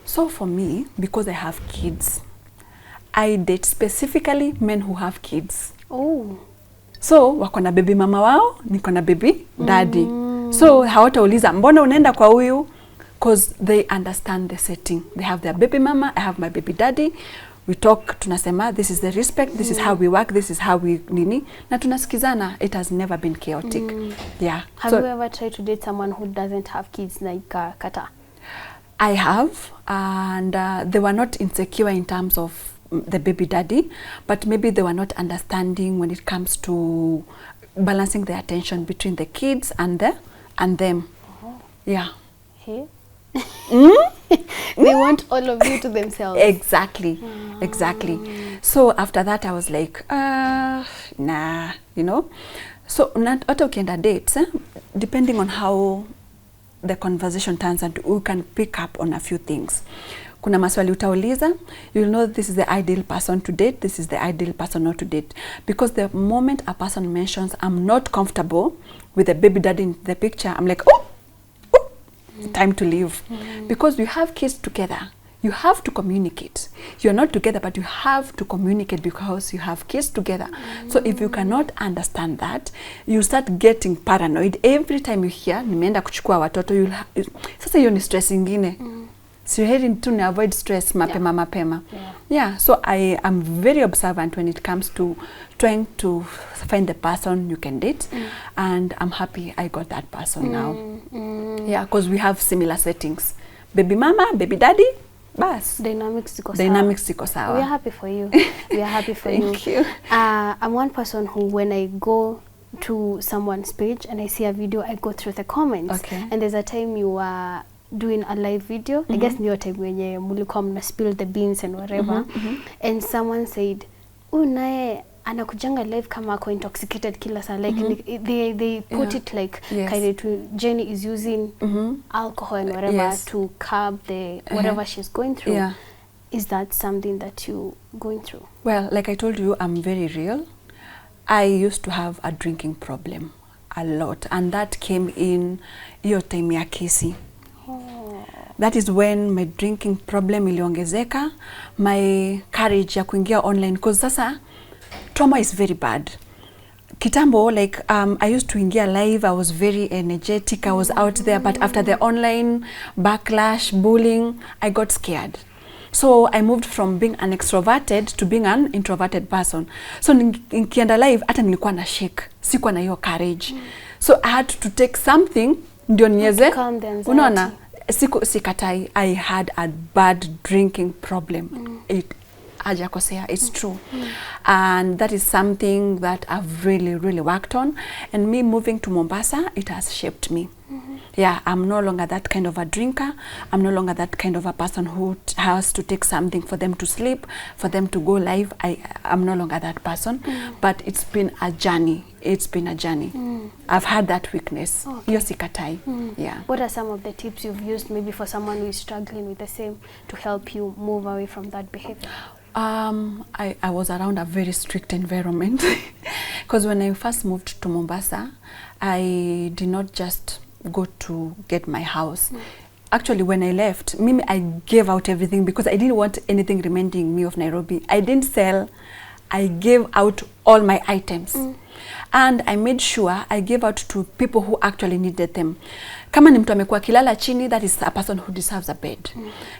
Speaker 1: So for me, because I have kids, I date specifically men who have kids.
Speaker 2: Oh.
Speaker 1: So wako na baby mama wao, niko na baby daddy. So hawatauliza mbona unaenda kwa huyu, because they understand the setting. They have their baby mama, I have my baby daddy. We talk, tunasema, this is the respect, this is how we work, this is how we nini, na tunasikizana. It has never been chaotic. Yeah.
Speaker 2: Have you ever tried to date someone who doesn't have kids, like Kata?
Speaker 1: I have, and they were not insecure in terms of the baby daddy, but maybe they were not understanding when it comes to balancing the attention between the kids and them. Yeah.
Speaker 2: Hey. They want all of you to themselves.
Speaker 1: Exactly. Exactly. So after that I was like, nah, you know. So hata ukienda dates, depending on how the conversation turns, and we can pick up on a few things. Kuna maswali utauliza, you'll know this is the ideal person to date, this is the ideal person not to date. Because the moment a person mentions, I'm not comfortable with the baby daddy in the picture, I'm like, oh, time to leave. Because you have kids together, you have to communicate. You're not together, but you have to communicate because you have kids together. So if you cannot understand that, you start getting paranoid every time you hear nimeenda kuchukua watoto. Sasa hiyo ni stress ingine. So you're heading to avoid stress mapema. Yeah, so I am very observant when it comes to trying to find the person you can date, and I'm happy I got that person now. Yeah, because we have similar settings. Baby mama, baby daddy, bas.
Speaker 2: Dynamics
Speaker 1: ziko sawa.
Speaker 2: We are happy for you. We are happy for
Speaker 1: Thank you.
Speaker 2: I'm one person who, when I go to someone's page and I see a video, I go through the comments.
Speaker 1: Okay.
Speaker 2: And there's a time you are doing a live video. I guess niyo time wenye mulikuwa mna spill the beans and whatever. And someone said, nae anakujanga live kama ako intoxicated kila saa. Like they put it like Kairetu Jenny is using alcohol and whatever to curb the whatever she's going through.
Speaker 1: Yeah.
Speaker 2: Is that something that you going through?
Speaker 1: Well, like I told you, I'm very real. I used to have a drinking problem a lot, and that came in hiyo time ya kesi. That is when my drinking problem iliongezeka, my courage ya kuingia online, because sasa trauma is very bad. Kitambo, like I used to ingia live, I was very energetic, I was out there, but after the online backlash, bullying, I got scared. So I moved from being an extroverted to being an introverted person. So nikienda live, hata nilikuwa na shake, sikuwa na hiyo courage. So I had to take something ndio niweze, unaona, sikatai, I had a bad drinking problem. Ajakosea, it's true. And that is something that I've really worked on. And me moving to Mombasa, it has shaped me. Yeah, I'm no longer that kind of a drinker. I'm no longer that kind of a person who has to take something for them to sleep, for them to go live. I'm no longer that person. But it's been a journey. It's been a journey. I've had that weakness. Hiyo sikatai. Yeah.
Speaker 2: What are some of the tips you've used maybe for someone who is struggling with the same to help you move away from that behavior?
Speaker 1: I was around a very strict environment because when I first moved to Mombasa, I did not just go to get my house. Actually, when I left, I gave out everything because I didn't want anything remaining me of Nairobi. I didn't sell. I gave out all my items. And I made sure I gave out to people who actually needed them. Kama ni mtu amekuwa kilala chini, that is a person who deserves a bed.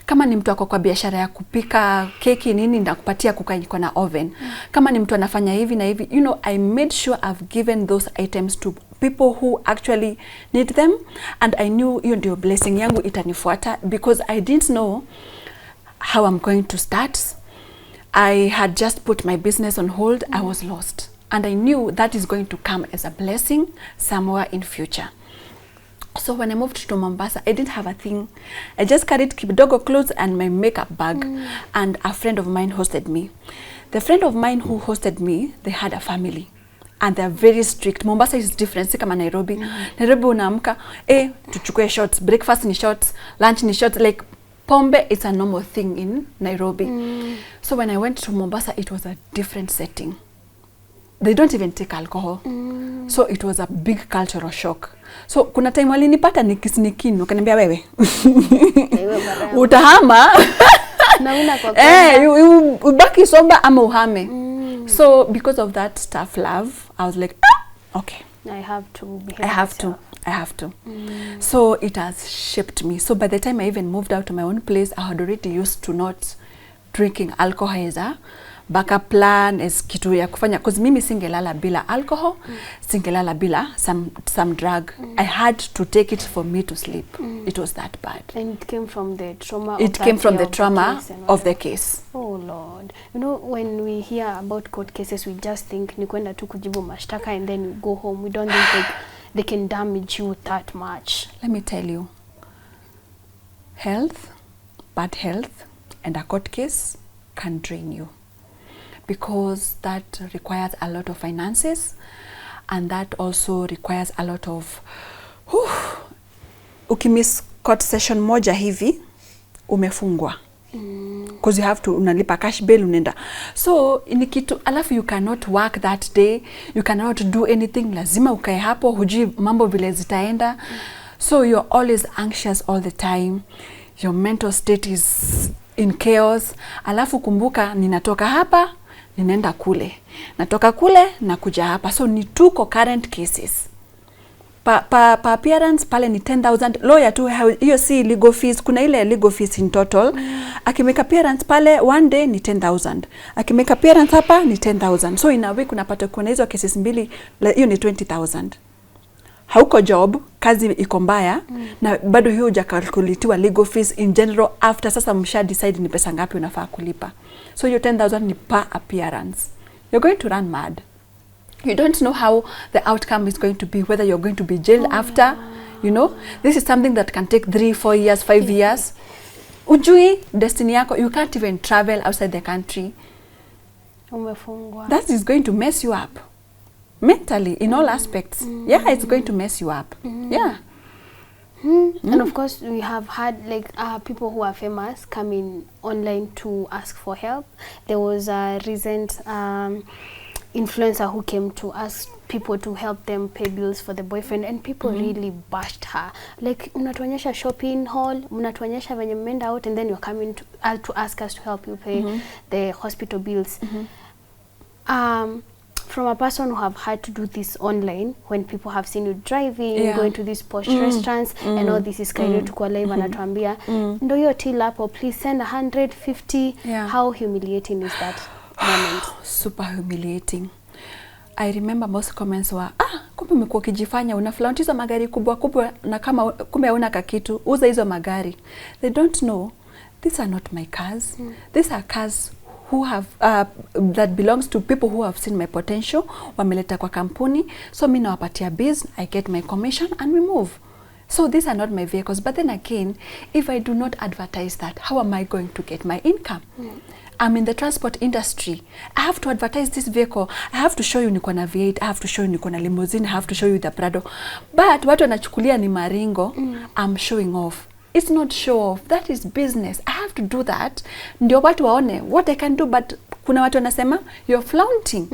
Speaker 1: Kama ni mtu ako kwa biashara ya kupika keki nini, ndakupatia kuka iko na oven. Kama ni mtu anafanya hivi na hivi, you know, I made sure I've given those items to people who actually need them, and I knew hiyo ndio blessing yangu itanifuata because I didn't know how I'm going to start. I had just put my business on hold. I was lost, and I knew that is going to come as a blessing somewhere in future. So when I moved to Mombasa, I didn't have a thing. I just carried kidogo clothes and my makeup bag, and a friend of mine hosted me. The friend of mine who hosted me, they had a family, and they're very strict. Mombasa is different, si kama Nairobi. Nairobi unaamka, tuchukue shots, breakfast ni shots, lunch ni shots, like pombe is a normal thing in Nairobi. So when I went to Mombasa, it was a different setting. They don't even take alcohol. So it was a big cultural shock. So kuna time walinipata nikisnikini, wakaniambia wewe utahama ubaki somba ama uhame. So because of that tough love, I was like, okay, I have to. So it has shaped me. So by the time I even moved out to my own place, I had already used to not drinking alcohol as a backup plan, as kitu ya kufanya, because mimi singelala bila alcohol, singelala bila some drug. I had to take it for me to sleep. It was that bad.
Speaker 2: And it came from the trauma.
Speaker 1: It came from the trauma of the case.
Speaker 2: Oh Lord, you know, when we hear about court cases, we just think ni kwenda tu kujibu mashtaka and then you go home. We don't think they can damage you that much.
Speaker 1: Let me tell you, health, bad health, and a court case can drain you, because that requires a lot of finances, and that also requires a lot of ukimiss court session moja hivi umefungwa, because you have to unalipa cash bail unaenda. So ni kitu, alafu you cannot work that day, you cannot do anything, lazima ukae hapo, hujui mambo vile zitaenda. So you're always anxious all the time, your mental state is in chaos. Alafu kumbuka, ninatoka hapa ninaenda kule, natoka kule na kuja hapa. So ni tuko current cases. Pa appearance pale ni 10,000. Lawyer tu hiyo si legal fees. Kuna ile legal fees in total. Akimake appearance pale one day ni 10,000. Akimake appearance hapa ni 10,000. So in a week unapata kuna hizo cases mbili, hiyo ni 20,000. Hauko job, kazi iko mbaya, na bado hiyo hujakalkulitiwa legal fees in general after sasa msha decide ni pesa ngapi unafaa kulipa. So your 10,000 ni per appearance. You're going to run mad. You don't know how the outcome is going to be, whether you're going to be jailed after, you know. This is something that can take 3, 4 years, 5 years. Ujui destiny yako, you can't even travel outside the country.
Speaker 2: Umefungwa.
Speaker 1: That is going to mess you up. Mentally, in all aspects. Yeah, it's going to mess you up. Yeah.
Speaker 2: And of course, we have had like people who are famous coming online to ask for help. There was a recent influencer who came to ask people to help them pay bills for the boyfriend, and people really bashed her. Like, mnatuonyesha shopping haul, mnatuonyesha venye mmenda out, and then you're coming to ask us to help you pay the hospital bills. From a person who have had to do this online, when people have seen you driving, going to these posh restaurants, and all this is Kairetu kwa live anatuambia, ndo hiyo till up, or please send 150. How humiliating is that moment?
Speaker 1: Super humiliating. I remember most comments were, kumbe umekuwa ukijifanya unaflauntiza magari kubwa kubwa, na kama kumbe hauna kakitu, uza hizo magari. They don't know, these are not my cars. These are cars who have that belongs to people who have seen my potential, wameleta kwa kampuni, so mimi nawapatia biz, I get my commission and we move. So these are not my vehicles. But then again, if I do not advertise that, how am I going to get my income? I'm in the transport industry. I have to advertise this vehicle. I have to show you niko na V8, I have to show you niko na limousine, I have to show you the Prado. But watu wanachukulia ni maringo, I'm showing off. It's not show off, that is business. I have to do that ndio watu waone what I can do, but kuna watu wanasema you're flaunting.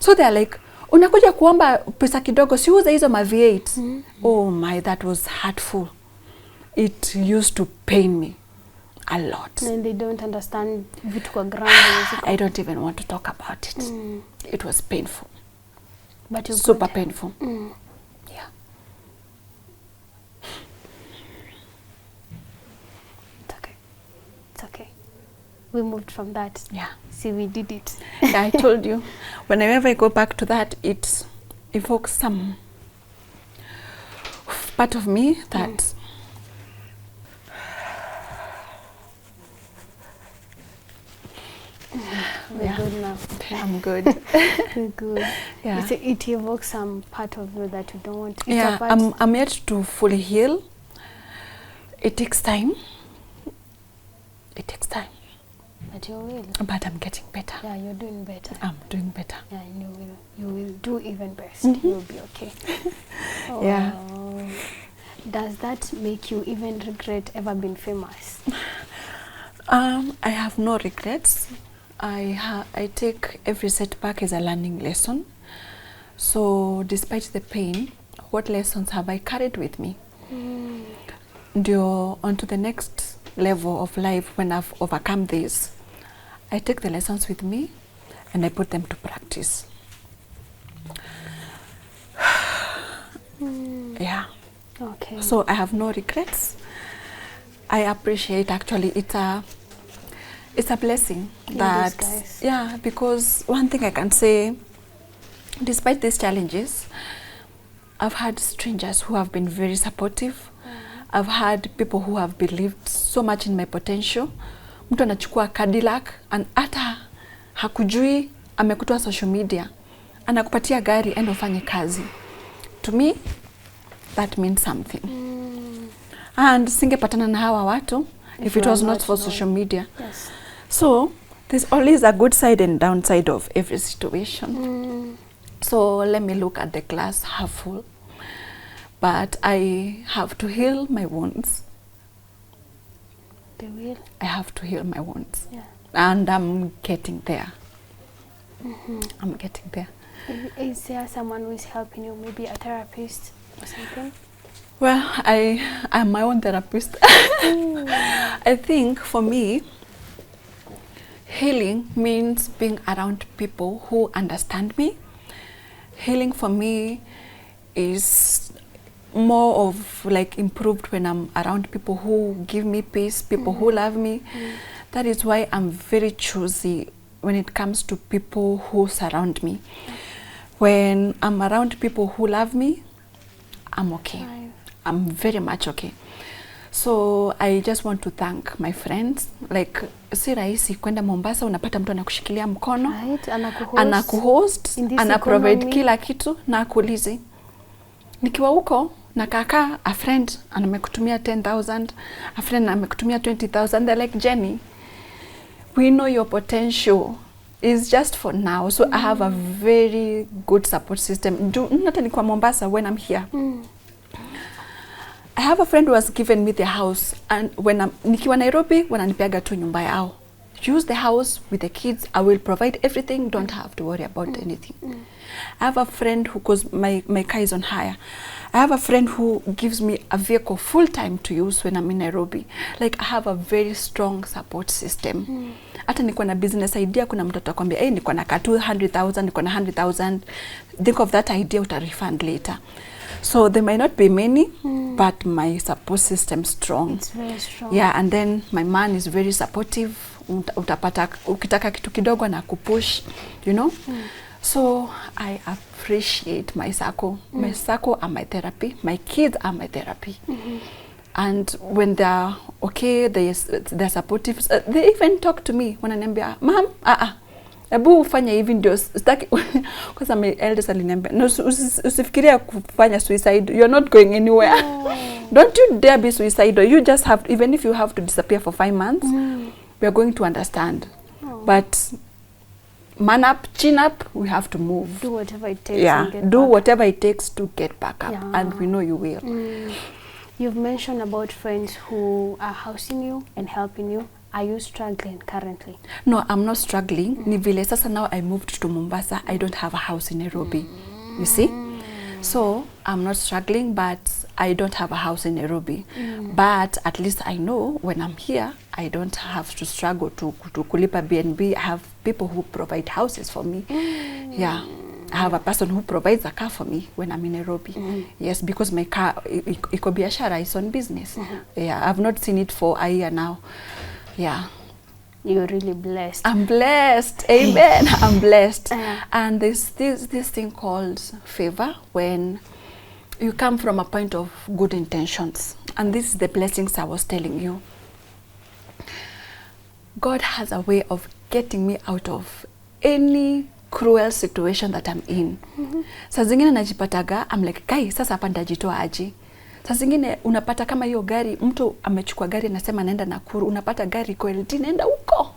Speaker 1: So they're like, unakuja kuomba pesa kidogo, siuze hizo ma V8. Oh my, that was hurtful. It used to pain me a lot.
Speaker 2: And they don't understand vitu kwa ground.
Speaker 1: I don't even want to talk about it. It was painful.
Speaker 2: But you're
Speaker 1: super
Speaker 2: good.
Speaker 1: painful. Yeah.
Speaker 2: It's okay. It's okay. We moved from that.
Speaker 1: Yeah.
Speaker 2: See, we did it.
Speaker 1: Yeah, I told you, whenever I go back to that, it evokes some part of me that
Speaker 2: We're good now.
Speaker 1: I'm good.
Speaker 2: We're good.
Speaker 1: Yeah.
Speaker 2: It evokes some part of you that you don't want to.
Speaker 1: Yeah, I'm yet to fully heal. It takes time. It takes time.
Speaker 2: But you will.
Speaker 1: But I'm getting better.
Speaker 2: Yeah, you're doing better.
Speaker 1: I'm doing better.
Speaker 2: Yeah, and you will do even best. You'll be okay.
Speaker 1: Yeah.
Speaker 2: Does that make you even regret ever being famous?
Speaker 1: I have no regrets. I take every setback as a learning lesson. So despite the pain, what lessons have I carried with me? Ndio onto the next level of life, when I've overcome this, I take the lessons with me and I put them to practice. Yeah.
Speaker 2: Okay.
Speaker 1: So I have no regrets. I appreciate, actually, it's a blessing that,
Speaker 2: disguise.
Speaker 1: yeah, because one thing I can say, despite these challenges, I've had strangers who have been very supportive. I've had people who have believed so much in my potential. Mtu anachukua Cadillac and hata hakujui amekutoa social media, anakupatia gari endo ufanye kazi. To me, that means something. And singepatana na hawa watu if it was not for social media.
Speaker 2: Yes.
Speaker 1: So there's always a good side and downside of every situation. So let me look at the glass half full. But I have to heal my wounds.
Speaker 2: They will.
Speaker 1: I have to heal my wounds.
Speaker 2: Yeah.
Speaker 1: And I'm getting there. I'm getting there.
Speaker 2: Is there someone who is helping you, maybe a therapist or something?
Speaker 1: Well, I'm my own therapist. I think for me, healing means being around people who understand me. Healing for me is more of like improved when I'm around people who give me peace, people who love me. That is why I'm very choosy when it comes to people who surround me. When I'm around people who love me, I'm okay. I'm very much okay. So I just want to thank my friends. Like, si rahisi kwenda Mombasa unapata mtu anakushikilia mkono,
Speaker 2: Right,
Speaker 1: anakuhost, anaprovide kila kitu na akuulize. Nikiwa huko na kaka, a friend amekutumia 10,000, a friend amekutumia 20,000. They're like, Jenny, we know your potential is just for now. So I have a very good support system. Not only kwa Mombasa, when I'm here. I have a friend who has given me the house, and when nikiwa Nairobi, wananipeaga tu nyumba yao. Use the house with the kids. I will provide everything. Don't have to worry about anything. I have a friend who goes, my car is on hire. I have a friend who gives me a vehicle full time to use when I'm in Nairobi. Like, I have a very strong support system. Hata niko na business idea, kuna mtu atakwambia, hey, niko na 200,000, niko na 100,000. Think of that idea, uta refund later. So there might not be many, but my support system strong.
Speaker 2: It's very strong.
Speaker 1: Yeah, and then my man is very supportive. Utapata ukitaka kitu kidogo na kupush, you know. So I appreciate my circle. My circle are my therapy. My kids are my therapy. And when they're okay, they're supportive. They even talk to me when wananiambia, Mom, ebu ufanya hivi ndio sitaki kwanza my eldest aliniambia, no, usifikiria kufanya suicide, you're not going anywhere. Don't you dare be suicidal. You just have, even if you have to disappear for 5 months, we are going to understand. But man up, chin up, we have to move.
Speaker 2: Do whatever it takes.
Speaker 1: Yeah,
Speaker 2: and get
Speaker 1: do
Speaker 2: back.
Speaker 1: whatever it takes to get back up.
Speaker 2: Yeah.
Speaker 1: And we know you will.
Speaker 2: You've mentioned about friends who are housing you and helping you. Are you struggling currently?
Speaker 1: No, I'm not struggling. Ni vile sasa now I moved to Mombasa. I don't have a house in Nairobi. You see? So I'm not struggling, but I don't have a house in Nairobi. But at least I know when I'm here, I don't have to struggle to kulipa BNB. I have people who provide houses for me. Yeah. I have a person who provides a car for me when I'm in Nairobi. Yes, because my car, iko biashara, is on business. Yeah, I've not seen it for a year now. Yeah.
Speaker 2: You're really blessed.
Speaker 1: I'm blessed. Amen. I'm blessed. And there's this thing called favor when you come from a point of good intentions. And this is the blessings I was telling you. God has a way of getting me out of any cruel situation that I'm in. Saa zingine najipataga, I'm like, kai, sasa hapa nitajitoa aje? Saa zingine unapata kama hiyo gari, mtu amechukua gari anasema naenda Nakuru, unapata gari kwa LD naenda huko.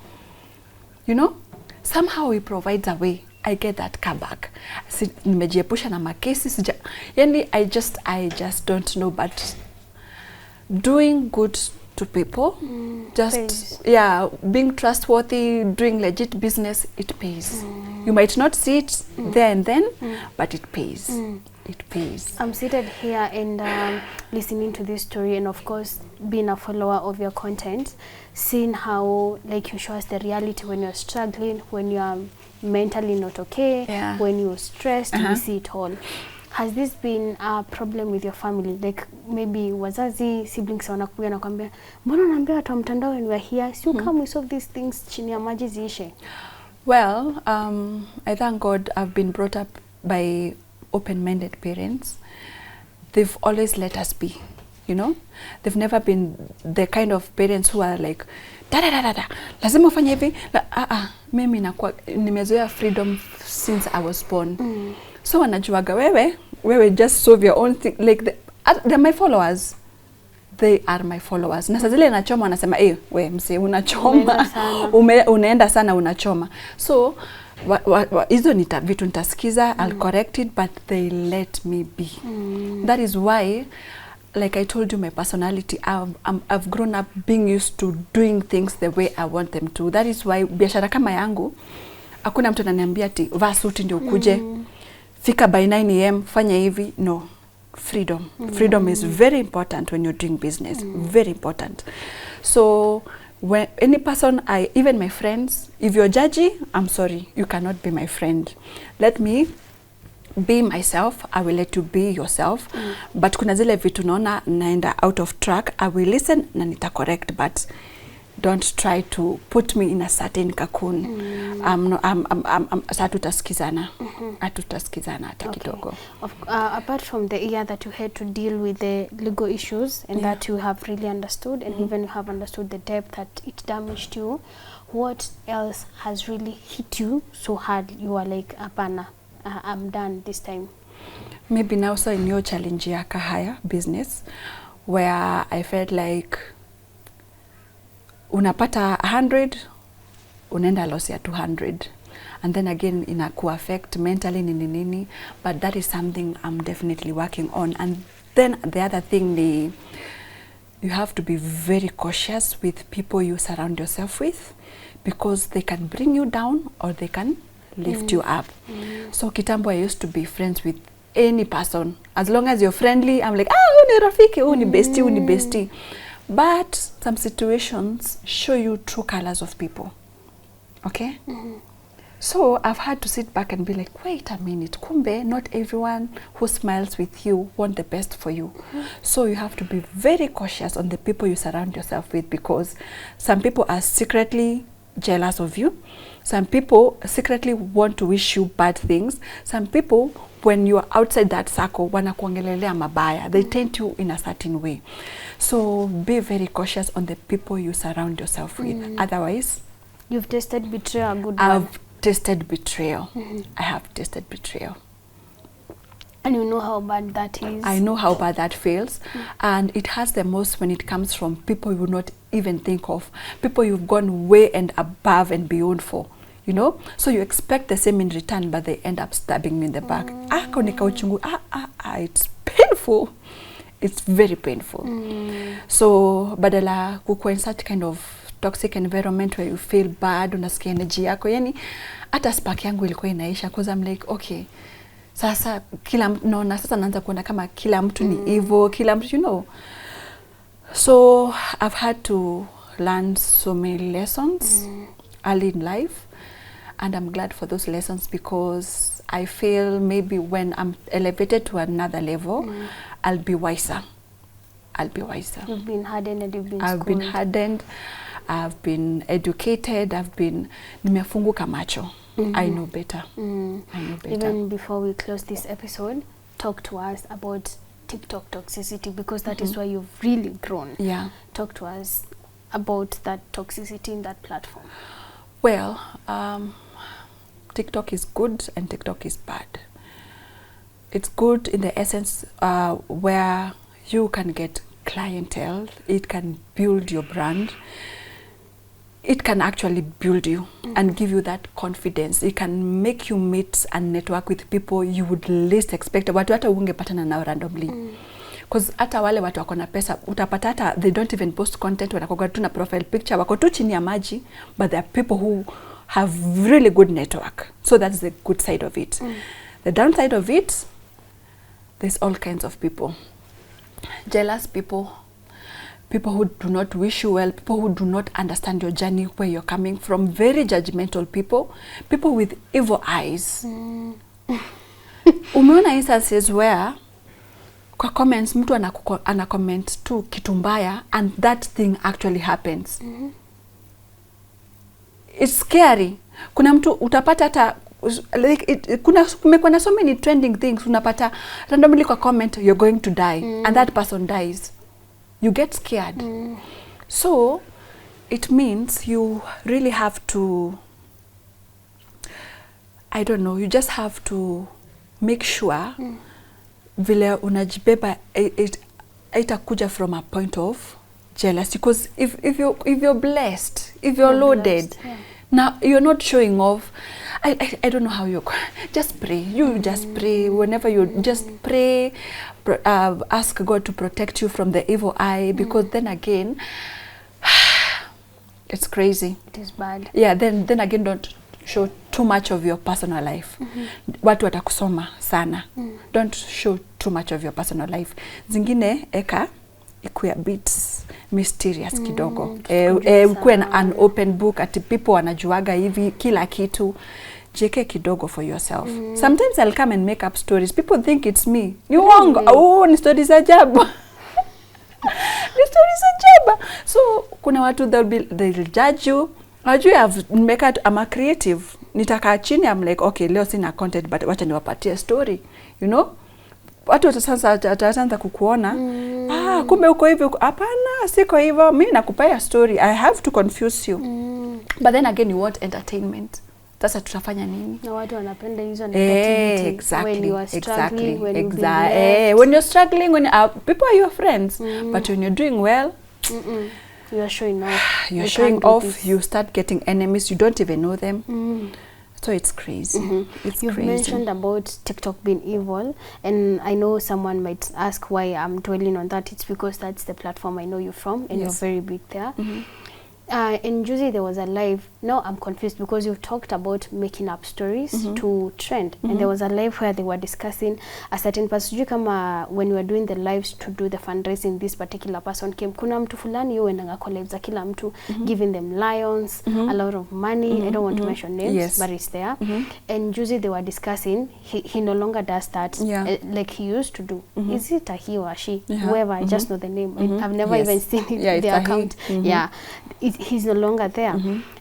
Speaker 1: You know? Somehow he provides a way. I get that car back. Nimejiepusha na makesi. Yani I just don't know, but doing good to people, just pays. Being trustworthy, doing legit business, it pays. You might not see it there and then, but it pays. It pays.
Speaker 2: I'm seated here and listening to this story, and of course being a follower of your content, seeing how like you show us the reality when you're struggling, when you are mentally not okay, when you're stressed, we see it all. Has this been a problem with your family? Like maybe wazazi, siblings wanakuja na kwambia, mbona unaambia watu wa mtandao when we're here? So come we solve these things chini ya maji ziishe.
Speaker 1: Well, I thank God I've been brought up by open-minded parents. They've always let us be, you know? They've never been the kind of parents who are like, lazima ufanye hivi. Mimi nimezoea freedom since I was born. So wanajuaga wewe just solve your own thing. Like they're my followers. They are my followers. Na saa zile nachoma wanasema, we mse unachoma. Unaenda sana unachoma. So hizo vitu nitasikiza, I'll correct it, but they let me be. That is why, like I told you, my personality, I've grown up being used to doing things the way I want them to. That is why biashara kama yangu, hakuna mtu ananiambia ati vaa suti ndio ukuje, fika by 9 AM, fanya hivi. No. Freedom. Freedom is very important when you're doing business. Very important. So when any person, even my friends, if you're judgy, I'm sorry, you cannot be my friend. Let me be myself. I will let you be yourself. But kuna zile vitu naona naenda out of track, I will listen na nita correct, but don't try to put me in a certain cocoon. Hatutasikizana. Hatutasikizana hata kidogo.
Speaker 2: Apart from the year that you had to deal with the legal issues and that you have really understood, and even you have understood the depth that it damaged you, what else has really hit you so hard you are like, apana, I'm done this time?
Speaker 1: Maybe now so in your challenge ya kahaya business, where I felt like unapata 100, unaenda loss ya 200, and then again inaku affect mentally nini, but that is something I'm definitely working on. And then the other thing, you have to be very cautious with people you surround yourself with, because they can bring you down or they can lift you up. So kitambo I used to be friends with any person. As long as you're friendly, I'm like, uni rafiki, uni bestie, uni bestie. But some situations show you true colors of people. Okay? So I've had to sit back and be like, wait a minute, kumbe, not everyone who smiles with you want the best for you. So you have to be very cautious on the people you surround yourself with, because some people are secretly jealous of you. Some people secretly want to wish you bad things. Some people, when you are outside that circle, wanakuongelelea mabaya. They tend you in a certain way. So be very cautious on the people you surround yourself with. Otherwise,
Speaker 2: you've tasted betrayal, good
Speaker 1: I've tasted betrayal. I have tasted betrayal.
Speaker 2: And you know how bad that is.
Speaker 1: I know how bad that feels. And it hurts the most when it comes from people you would not even think of. People you've gone way and above and beyond for. You know? So you expect the same in return, but they end up stabbing me in the back. It's painful. It's very painful. So badala kukuwa in such kind of toxic environment where you feel bad, unasikia energy yako, yani hata spark yangu ilikuwa inaisha, because I'm like, okay, sasa kila naona sasa naanza kuona kama kila mtu ni evil, kila mtu, you know. So I've had to learn so many lessons early in life, and I'm glad for those lessons, because I feel maybe when I'm elevated to another level, I'll be wiser. I'll be wiser.
Speaker 2: You've been hardened and you've been
Speaker 1: I've been hardened, I've been educated, nimefunguka macho. I know better. I know better.
Speaker 2: Even before we close this episode, talk to us about TikTok toxicity, because that is where you've really grown.
Speaker 1: Yeah.
Speaker 2: Talk to us about that toxicity in that platform.
Speaker 1: Well, TikTok is good and TikTok is bad. It's good in the essence where you can get clientele, it can build your brand, it can actually build you and give you that confidence. It can make you meet and network with people you would least expect. Watu hata ungepatana nao randomly. Because hata wale watu wako na pesa, utapata hata they don't even post content, wanakoga tu na profile picture, wako tu chini ya maji, but there are people who have really good network. So that's the good side of it. The downside of it, there's all kinds of people. Jealous people, people who do not wish you well, people who do not understand your journey, where you're coming from, very judgmental people, people with evil eyes. Umeona instances where kwa comments mtu ana comment tu kitu mbaya and that thing actually happens. It's scary. Kuna mtu utapata hata like kumekuwa na so many trending things, unapata randomly kwa comment you're going to die and that person dies. You get scared. So it means you really have to, I don't know, you just have to make sure vile unajibeba itakuja from a point of jealousy, because if you're blessed, if you're loaded, now you're not showing off. I don't know how you just pray. You just pray whenever you just pray, ask God to protect you from the evil eye, because then again it's crazy.
Speaker 2: It is bad.
Speaker 1: Yeah, then again don't show too much of your personal life. Watu watakusoma sana. Don't show too much of your personal life. Zingine eka ikuwe a bit mysterious kidogo. Ikuwe an open book ati people wanajuaga hivi kila kitu. Jeke kidogo for yourself. Sometimes I'll come and make up stories. People think it's me. Ni uongo. Oh, ni stories ajabu. Ni stories ajabu. So kuna watu they'll judge you. I'm a creative. Nitakaa chini, I'm like, okay, leo sina content, but wacha niwapatie story. You know? Watu sasa ataanza kukuona. Kumbe uko hivi. Hapana, siko hivyo. Mimi nakupea story. I have to confuse you. But then again, you want entertainment. Sasa tutafanya nini?
Speaker 2: Na watu wanapenda hizo negativity.
Speaker 1: Exactly.
Speaker 2: When you are struggling, when
Speaker 1: when you're struggling, when people are your friends. But when you're doing well,
Speaker 2: you are showing off.
Speaker 1: You're showing off. You start getting enemies. You don't even know them. So it's crazy. It's
Speaker 2: You've
Speaker 1: crazy.
Speaker 2: mentioned about TikTok being evil, and I know someone might ask why I'm dwelling on that. It's because that's the platform I know you from, and you're very big there. In Juicy, there was a live. Now I'm confused because you've talked about making up stories to trend, and there was a live where they were discussing a certain person. Kama when you were doing the lives to do the fundraising, this particular person came. Kuna mtu fulani yo enanga collabs za kila mtu, giving them lions, a lot of money. I don't want to mention names, but it's there. And Juicy, they were discussing. He no longer does that like he used to do. Is it a he or a she? Whoever, I just know the name. I've never even seen it, the account. He's no longer there.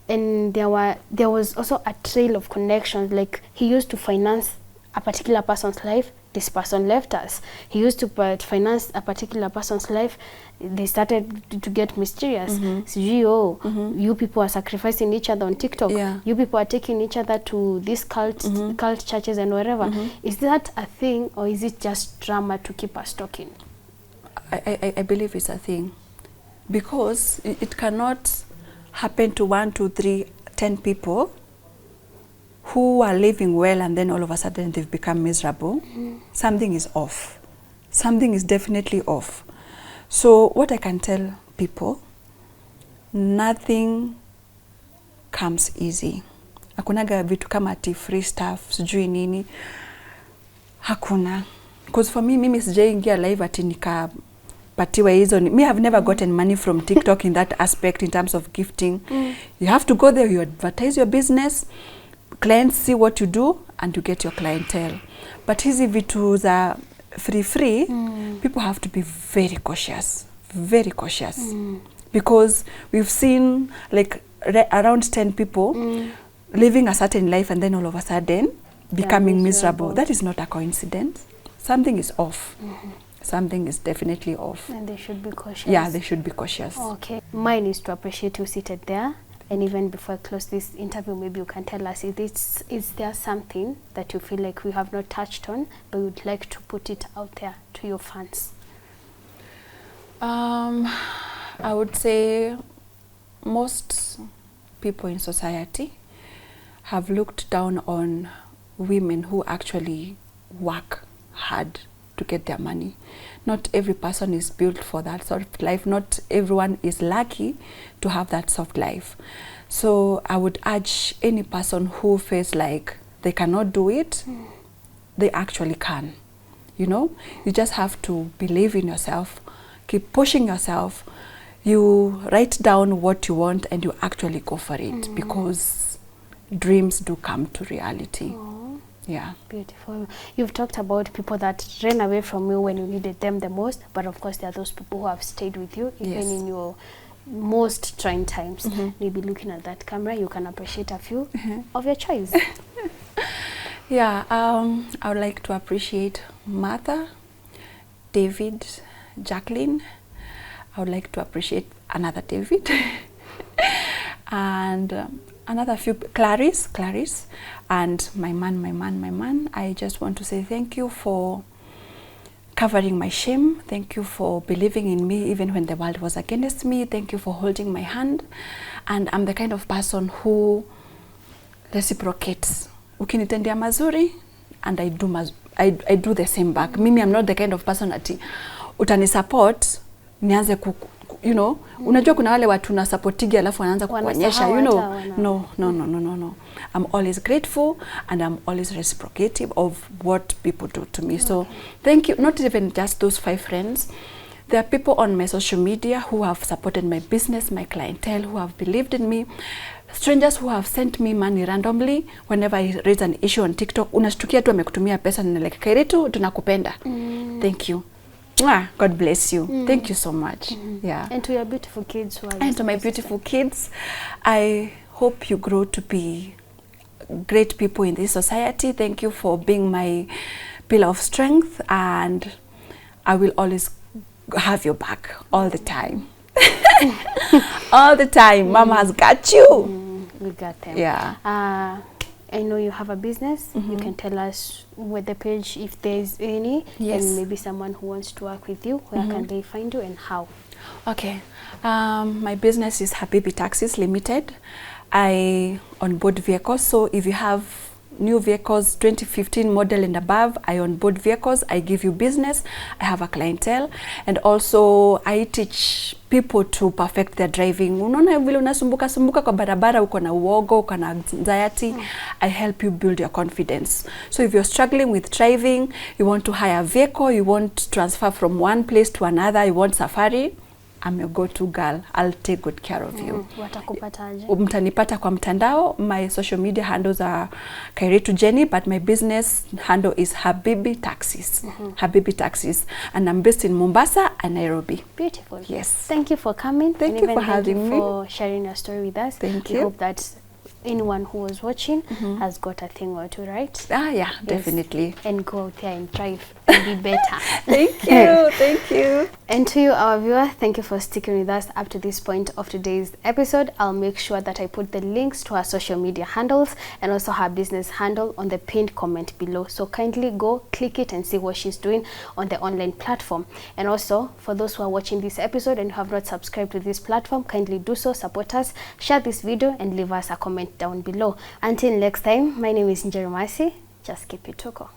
Speaker 2: And there was also a trail of connections. Like he used to finance a particular person's life. This person left us. He used to finance a particular person's life. They started to get mysterious. You people are sacrificing each other on TikTok. You people are taking each other to these cult churches and wherever. Is that a thing, or is it just drama to keep us talking?
Speaker 1: I believe it's a thing, because it cannot happen to 1, 2, 3, 10 people who are living well and then all of a sudden they've become miserable. Something is off. something is definitely off. So what I can tell people, nothing comes easy. Hakunaga vitu kama ati free stuff, sijui nini. Hakuna. Because for me, mimi sijaingia live ati nikapatiwa hizo. Me have never gotten money from TikTok in that aspect in terms of gifting. You have to go there, you advertise your business, clients see what you do, and you get your clientele. But hizi vitu za free, people have to be very cautious. Very cautious. Because we've seen like around 10 people living a certain life and then all of a sudden becoming miserable. That is not a coincidence. Something is off. Something is definitely off.
Speaker 2: And they should be cautious.
Speaker 1: Yeah, they should be cautious.
Speaker 2: Okay. Mine is to appreciate you seated there. And even before I close this interview, maybe you can tell us, is there something that you feel like we have not touched on, but you'd like to put it out there to your fans?
Speaker 1: I would say most people in society have looked down on women who actually work hard to get their money. Not every person is built for that sort of life. Not everyone is lucky to have that soft life. So I would urge any person who feels like they cannot do it, they actually can. You know, you just have to believe in yourself, keep pushing yourself. You write down what you want and you actually go for it, because dreams do come to reality. Yeah.
Speaker 2: Beautiful. You've talked about people that ran away from you when you needed them the most, but of course there are those people who have stayed with you even in your most trying times. Maybe looking at that camera, you can appreciate a few of your choice.
Speaker 1: Yeah, I would like to appreciate Martha, David, Jacqueline. I would like to appreciate another David and another few, Clarice, and my man. I just want to say thank you for covering my shame. Thank you for believing in me even when the world was against me. Thank you for holding my hand. And I'm the kind of person who reciprocates. Ukinitendea mazuri, and I do the same back. Mimi, I'm not the kind of person ati utani support nianze you know, unajua kuna wale watu na supportigi alafu wanaanza kukuonyesha, you know. No. I'm always grateful and I'm always reciprocative of what people do to me. So thank you, not even just those 5 friends. There are people on my social media who have supported my business, my clientele, who have believed in me. Strangers who have sent me money randomly whenever I raise an issue on TikTok. Unashtukia tu amekutumia pesa na like, Kairetu, tunakupenda. Thank you. God bless you. Thank you so much. Yeah.
Speaker 2: And to your beautiful kids who are
Speaker 1: and to my beautiful kids, I hope you grow to be great people in this society. Thank you for being my pillar of strength, and I will always have your back all the time. All the time. Mama has got you.
Speaker 2: We got them.
Speaker 1: Yeah.
Speaker 2: I know you have a business. You can tell us with the page if there's any, and maybe someone who wants to work with you, where can they find you and how? Okay.
Speaker 1: My business is Habibi Taxis Limited. I onboard vehicles. So if you have new vehicles, 2015 model and above, I onboard vehicles. I give you business. I have a clientele, and also I teach people to perfect their driving. Unaona vile unasumbuka kwa barabara, uko na uoga, uko na anxiety. I help you build your confidence. So if you're struggling with driving, you want to hire a vehicle, you want to transfer from one place to another, you want safari, I'm your go-to girl. I'll take good care of you.
Speaker 2: Watakupataje?
Speaker 1: Mtanipata kwa mtandao. My social media handles are Kairetu Jenny, but my business handle is Habibi Taxis. Habibi Taxis. And I'm based in Mombasa and Nairobi.
Speaker 2: Beautiful.
Speaker 1: Yes.
Speaker 2: Thank you for coming.
Speaker 1: Thank you for having me.
Speaker 2: Thank you for sharing your story with us.
Speaker 1: Thank
Speaker 2: you.
Speaker 1: you.
Speaker 2: I hope that anyone who was watching has got a thing or two, right?
Speaker 1: Yeah, yes. Definitely.
Speaker 2: And go out there and drive and be better.
Speaker 1: Thank you. Thank you.
Speaker 2: And to you, our viewer, thank you for sticking with us up to this point of today's episode. I'll make sure that I put the links to her social media handles and also her business handle on the pinned comment below. So kindly go click it and see what she's doing on the online platform. And also, for those who are watching this episode and have not subscribed to this platform, kindly do so, support us, share this video, and leave us a comment down below. Until next time, my name is Njerumasi. Just keep it Tuko.